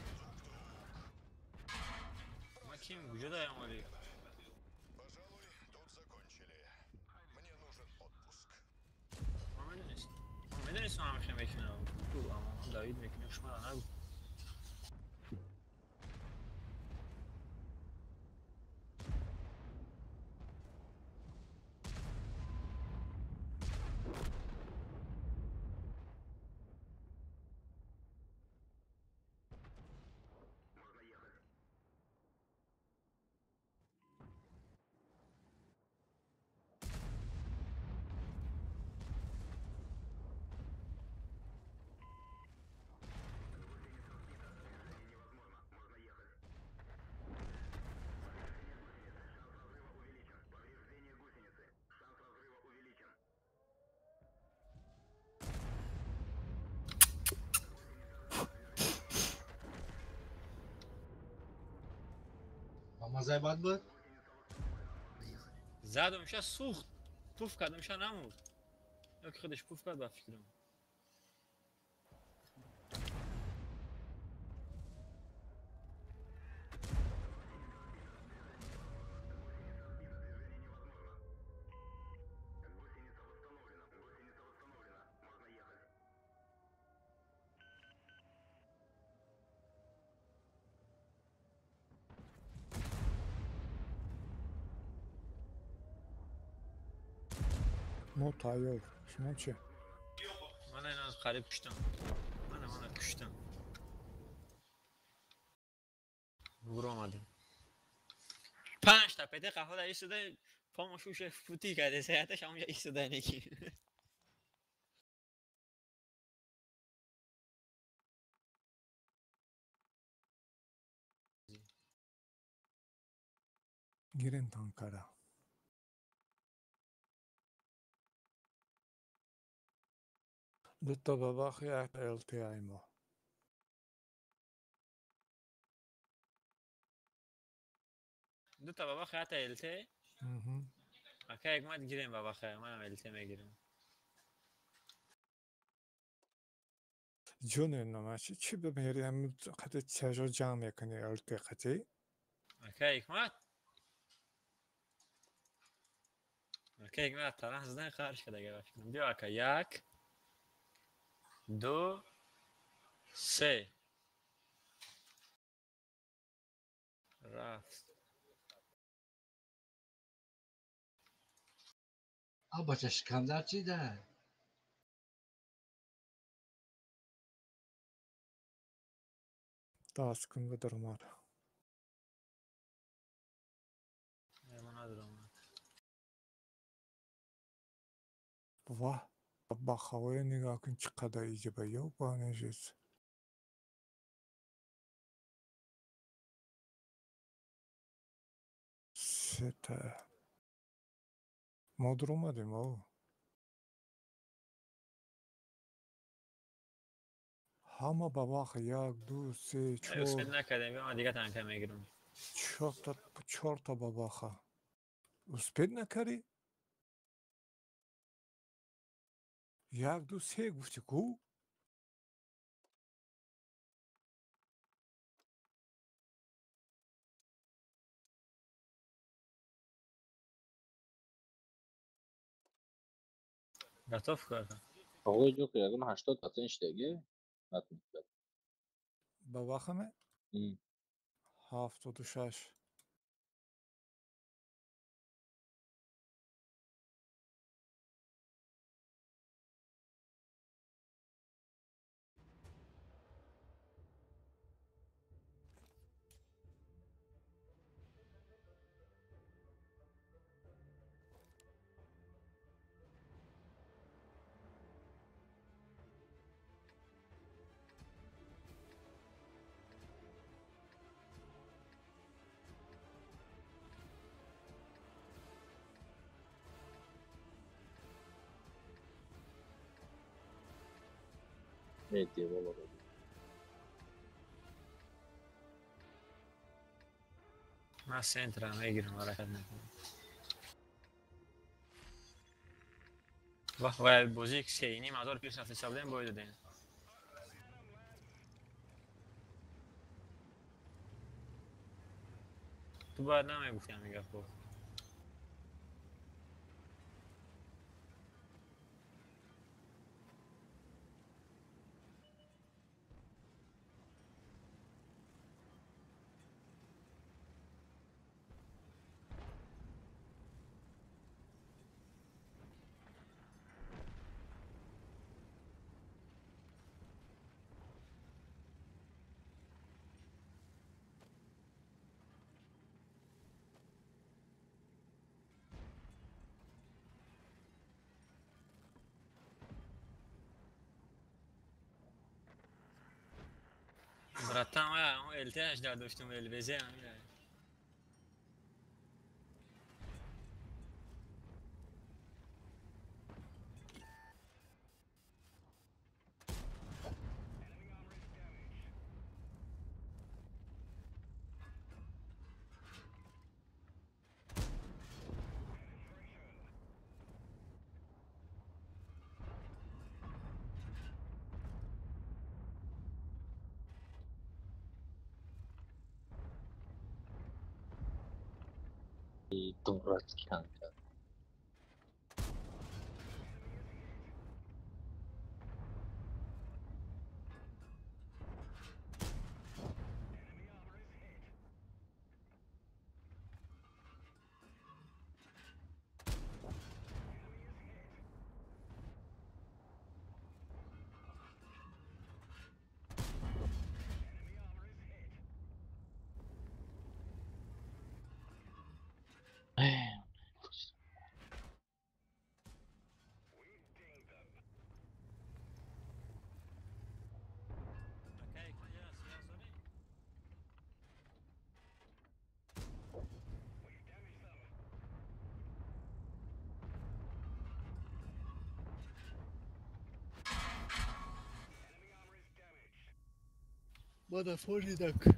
ما کیم وجود دایم ولی ما میدونستم همه خیلی میکنه اما داوید میکنه شما را نگو مزای بد بود؟ زدمش سوخت پوف کردمش نمود یا که خودش پوف کرد با فکرم مو تایور شما چه؟ من این از قریب کشتم من کشتم برو آمدیم 5 تا پته قهوه در ایستاده پامو شوش فوتی کرده سیعتش همونجا ایستاده نکی girin tankara دو تا بباخی یک LTI ما دو تا بابا خیلی الته اکه اگمت گیریم بابا خیلی منم الته میگیرم جون نماشی چی بمیری همون قطع چجا جمع میکنی LT قطعی اکه اگمت طرح زدن خارج کرده اگه بفکرم بیا اکه 1 2 3 رفت با شکندر چی ده؟ داست کن و درمار من ندارم واه با خواه نگاه کن چقدر ایجا بیا با نجز سته ما در اومدیم او همه باباخ یک دو سه اسپید چهار نکردیم ما دیگه تنکه میگیرم. چهار تا باباخه اسپید نکردی؟ یک دو سه گفتی کو؟ گتاف کردم. آقای جو که یکم 80% دیگه نتونید باباخمه؟ 76 میدی بابا من سنتر هم میگیرم حرکت نکنم. وای بازی که سینی مدار پیش رفت حساب دیم باید دیم. تو باید نمیگفتی هم میگه خب. براتم اون التهاش داشتم الوزه هم میره. دورت kanka. Motherfucker.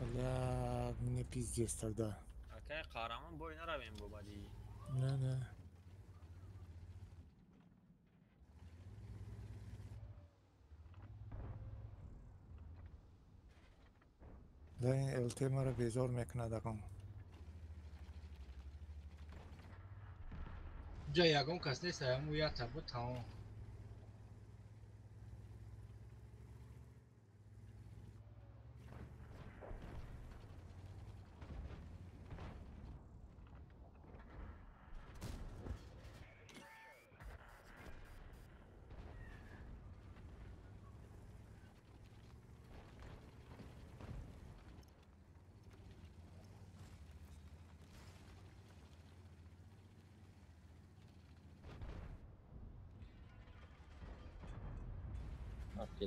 ولی من پیزیست داده اوکی قهرمان بوی نرویم بو بدی. نه در این التی مرا بیزار میکنه دقم. اینجا یکم کس نیست همون یک تبو تمام.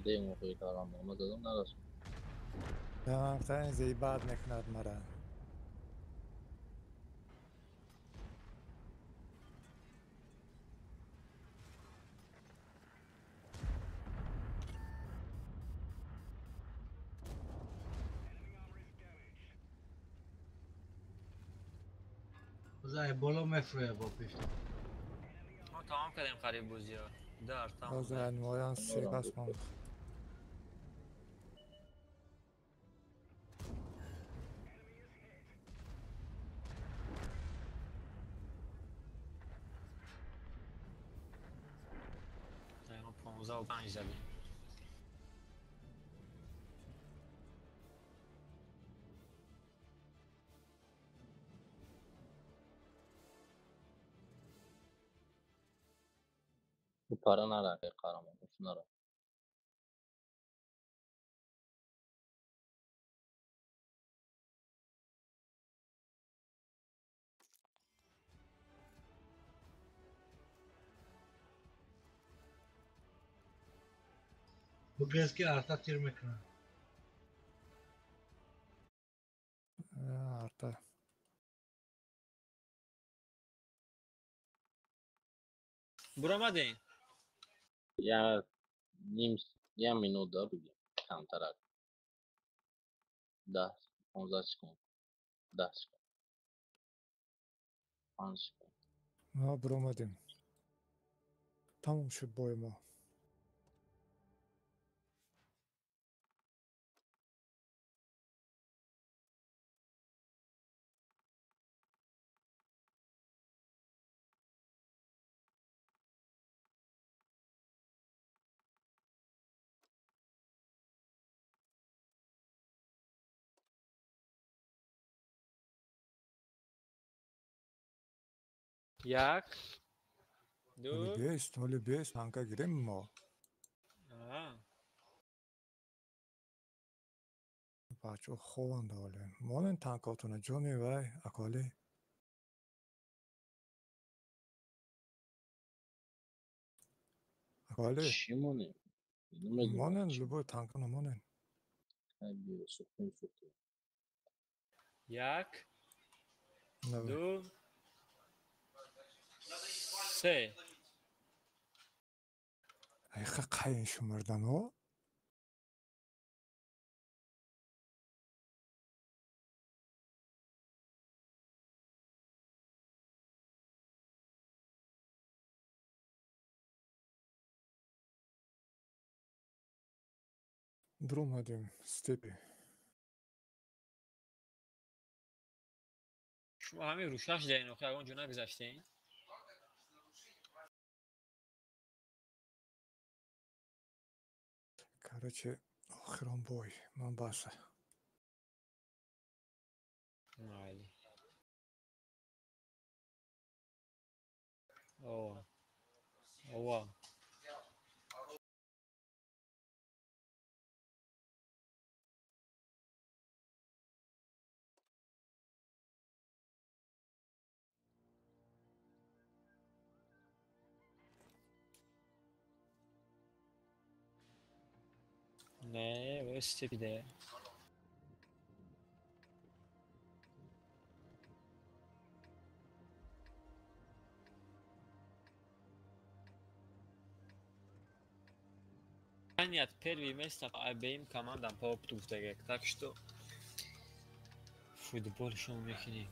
که موقعی کارم بگم دادم نداشت. نه تا این زی بعد میکند مرا. بذار بالا مفروه با پیش. ما تمام کردیم قریب بوزی ها. در تمام. باز انوایان سیگاس ماند. ما 15 و 5 زدیم. Bu para nerede kahraman? Şunlara. Bu gözki arta tır mekanı. Arta. Buramadın. Ya ya minuda bugün. Kantarak. 10, 15 sekund. 10 sekund. 5 sekund. ما برو اومدیم. تموم شد بای ما. یک. ولی بیست هنگا گیریم ما. بچه خوان دالیم. مانن تنکاتونه جانی وای اکالی. اکالی. چی مونه؟ مانن لبای تنکانه مانن. یک. 2 3 ایخه قاین شمردن ها؟ برو اومدیم ستیپی. شما همین رو 6 دقیقه نقطه اونجا نگذاشتین؟ Короче, آخران بای من بسه. عالی. اوه. نه و استیپیده. Нет, первый место обеим командам по опыту в ТГ. Так что футбол шоу механи.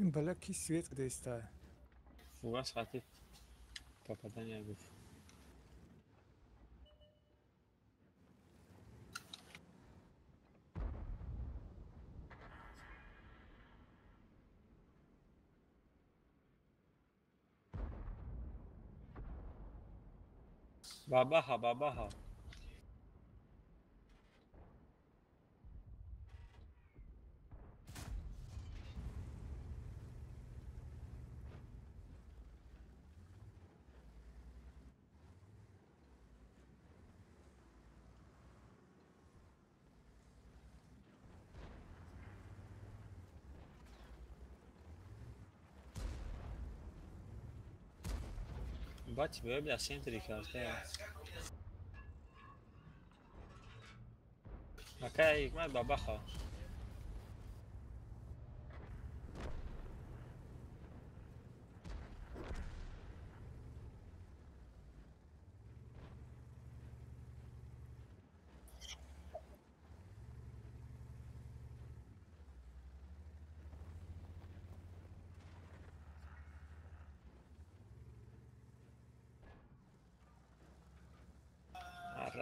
این بالا کی سویت کده ایسته؟ فوقاس خطیب попадание گفت. باباها بچه ببین سنتری کرده مکه یک مال باباها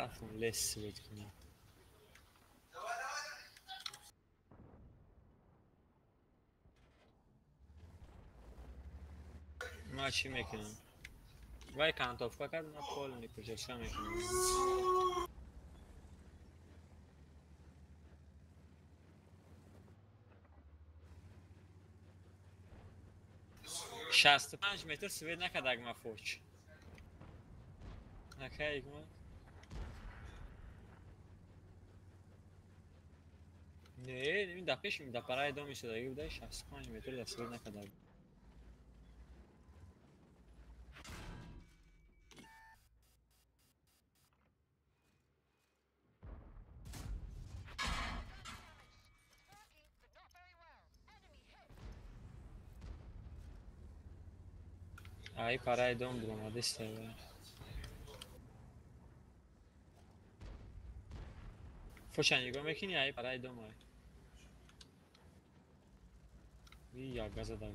عرفهم لس بدکنیم ما چی میکنم؟ وای کانتوف فقط ما پول نیپوچه چه میکنم؟ شست 5 متر سوید نکرد اگه ما فوچ نکه ایگمان نه این دپش می دپرای دو میشه دیگه بوده 65 متر در سوید نکرد ای پرای دوم برو مادسته فوشن یگو میکنی ای پرای دوم ای یا گازه دارم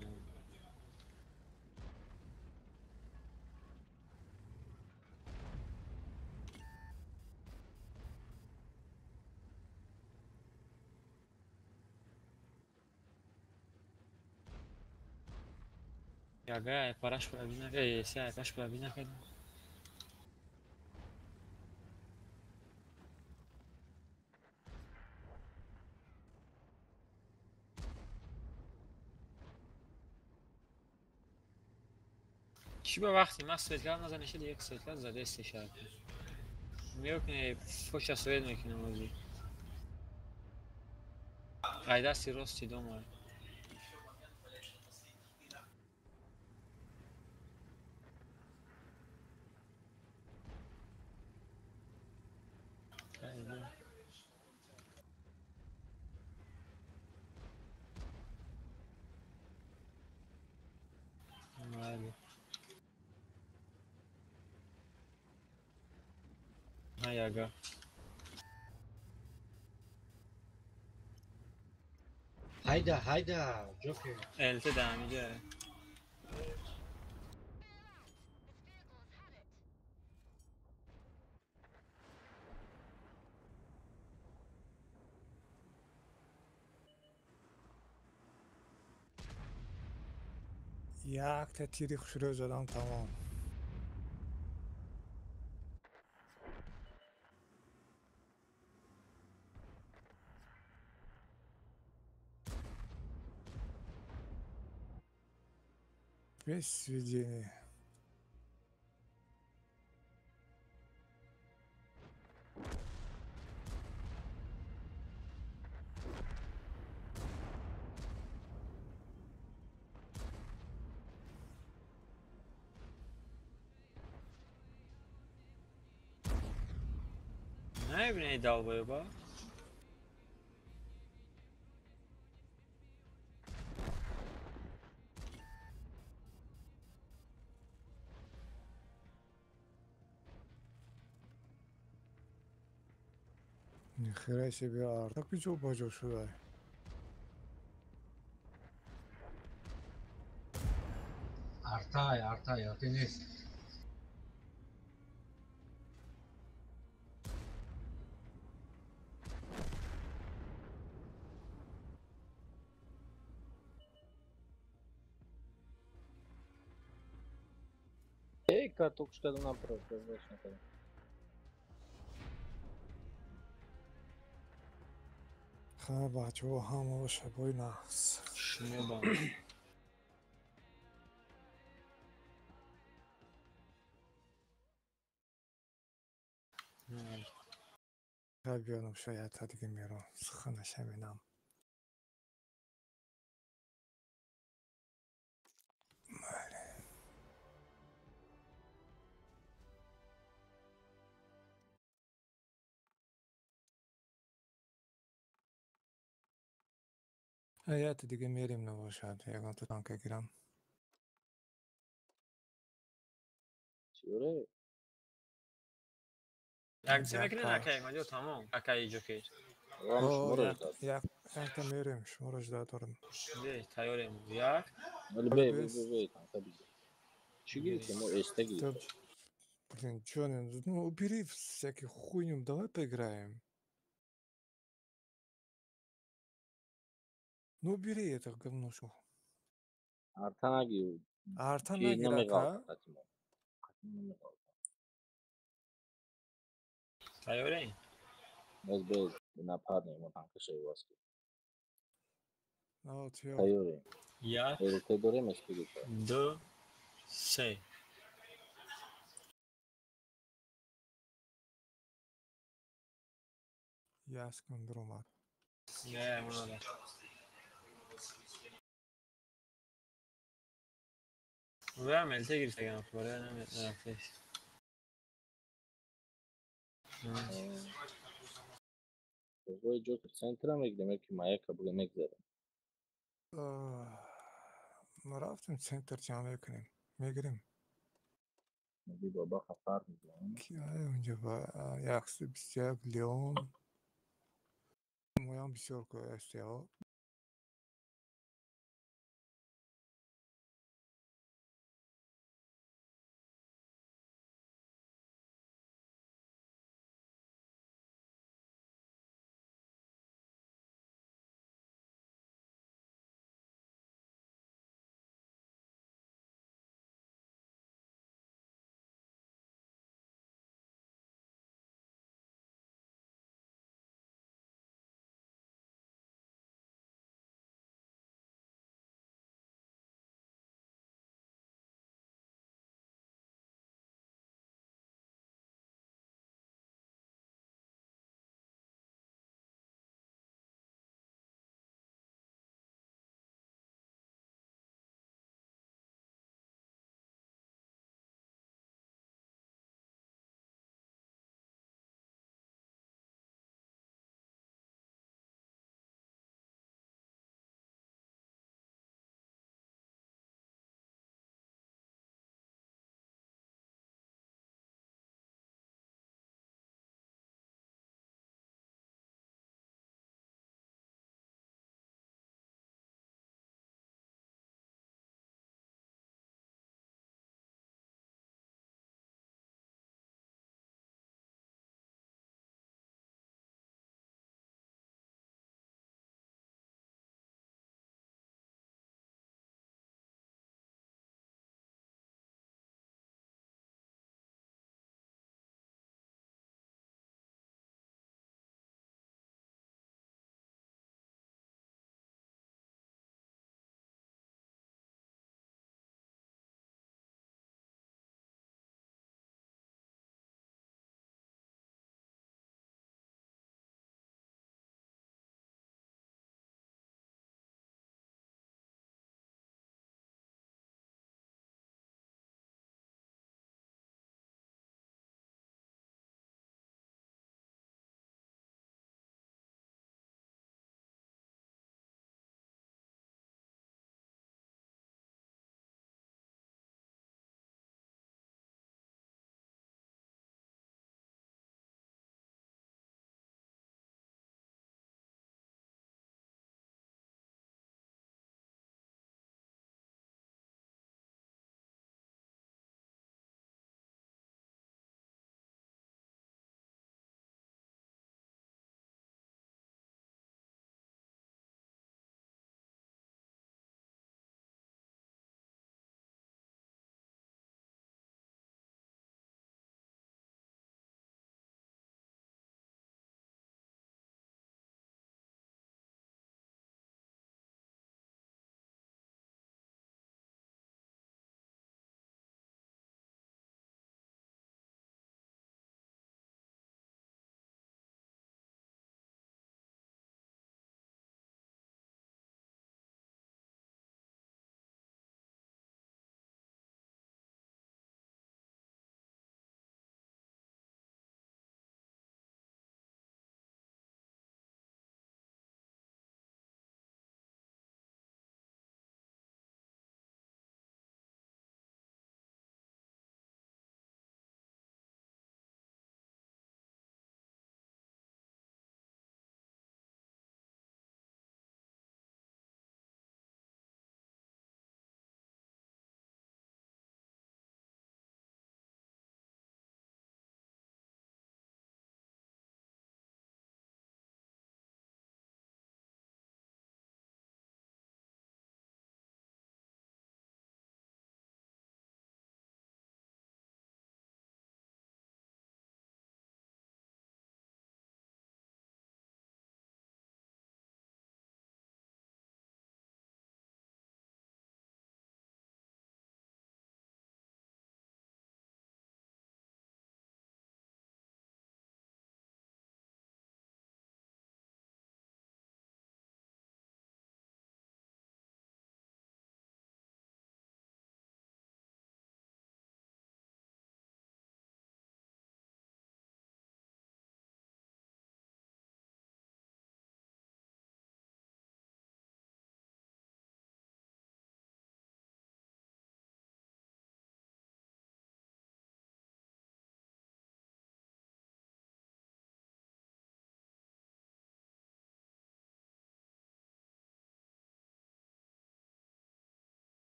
یا گای پراش پرابینا که سه پراش پرابینا که چی به وقتی من سویدگار نزنه شد یک سویدگار زده استشاره میگه که فوش سوید میکنه موزی قایده سی روز چی دوم های Hayaga. Hayda Joker. Elti damice. یک تا تیری خوشرو زدم تمام بس ویدیو نه ببینه داوی با خیرش بیار تا پیچو باجو شده артай نیست. Эйка только что нам просто зачем это? خب بچه ها همه شبای نحس شنیدم. شاید بیادم شاید تا دیگه میرم سخنش همینم هیئت دیگه میریم نباشد یکان تو تانکه گیرم چوره؟ Akci میکنین اکای ماجو تمام اکای جوکی. یک تا میریم شما رو اجده دارم دی تیاریم یک. ولی بی تانکه بیگه چی گیری که ما استگی Блин, чё, ну убери всяких хуйню, давай поиграем. Ну убери это говно, что. артанаги Арта чи нагирака. تیاریم. без нападения мы танка шейваски. Ну тё. Тайори. یک. Те дорем спирит. دو. سه. Яс кондрома. نه منو و ملته گیر سگم خوره نمیتونفتش Voi gioco centra meg demek ki maya kabul emek zere. ما رفتیم سنتر جمع کنیم میگیریم Megi baba خفر میزنم. کی اونجا با یکس بسیار لیون مویان بسیار که استیال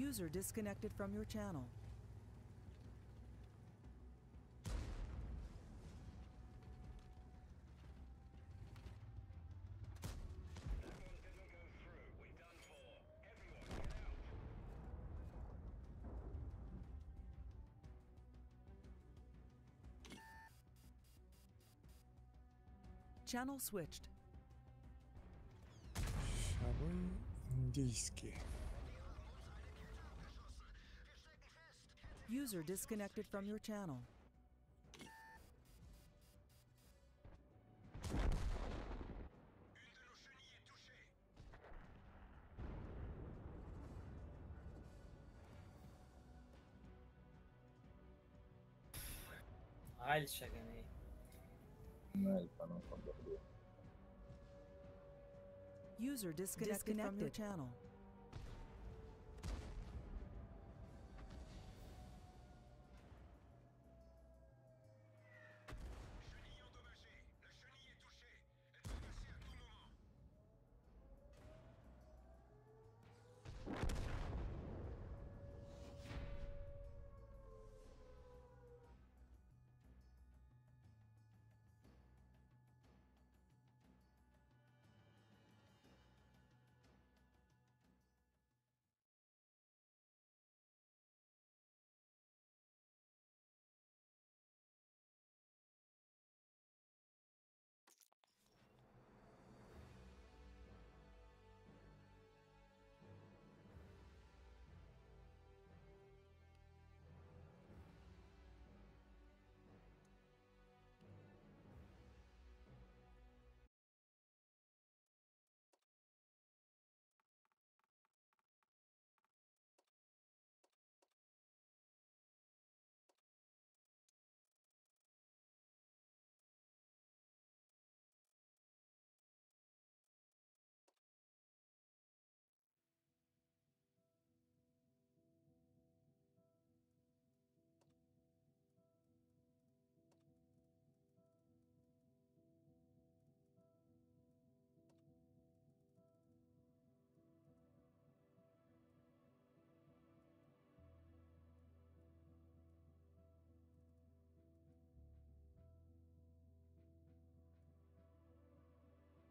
User disconnected from your channel. Channel switched. شبای ایندیسکی. User disconnected from your channel. عال شکنی. نه پناه کنم. User disconnected from your channel.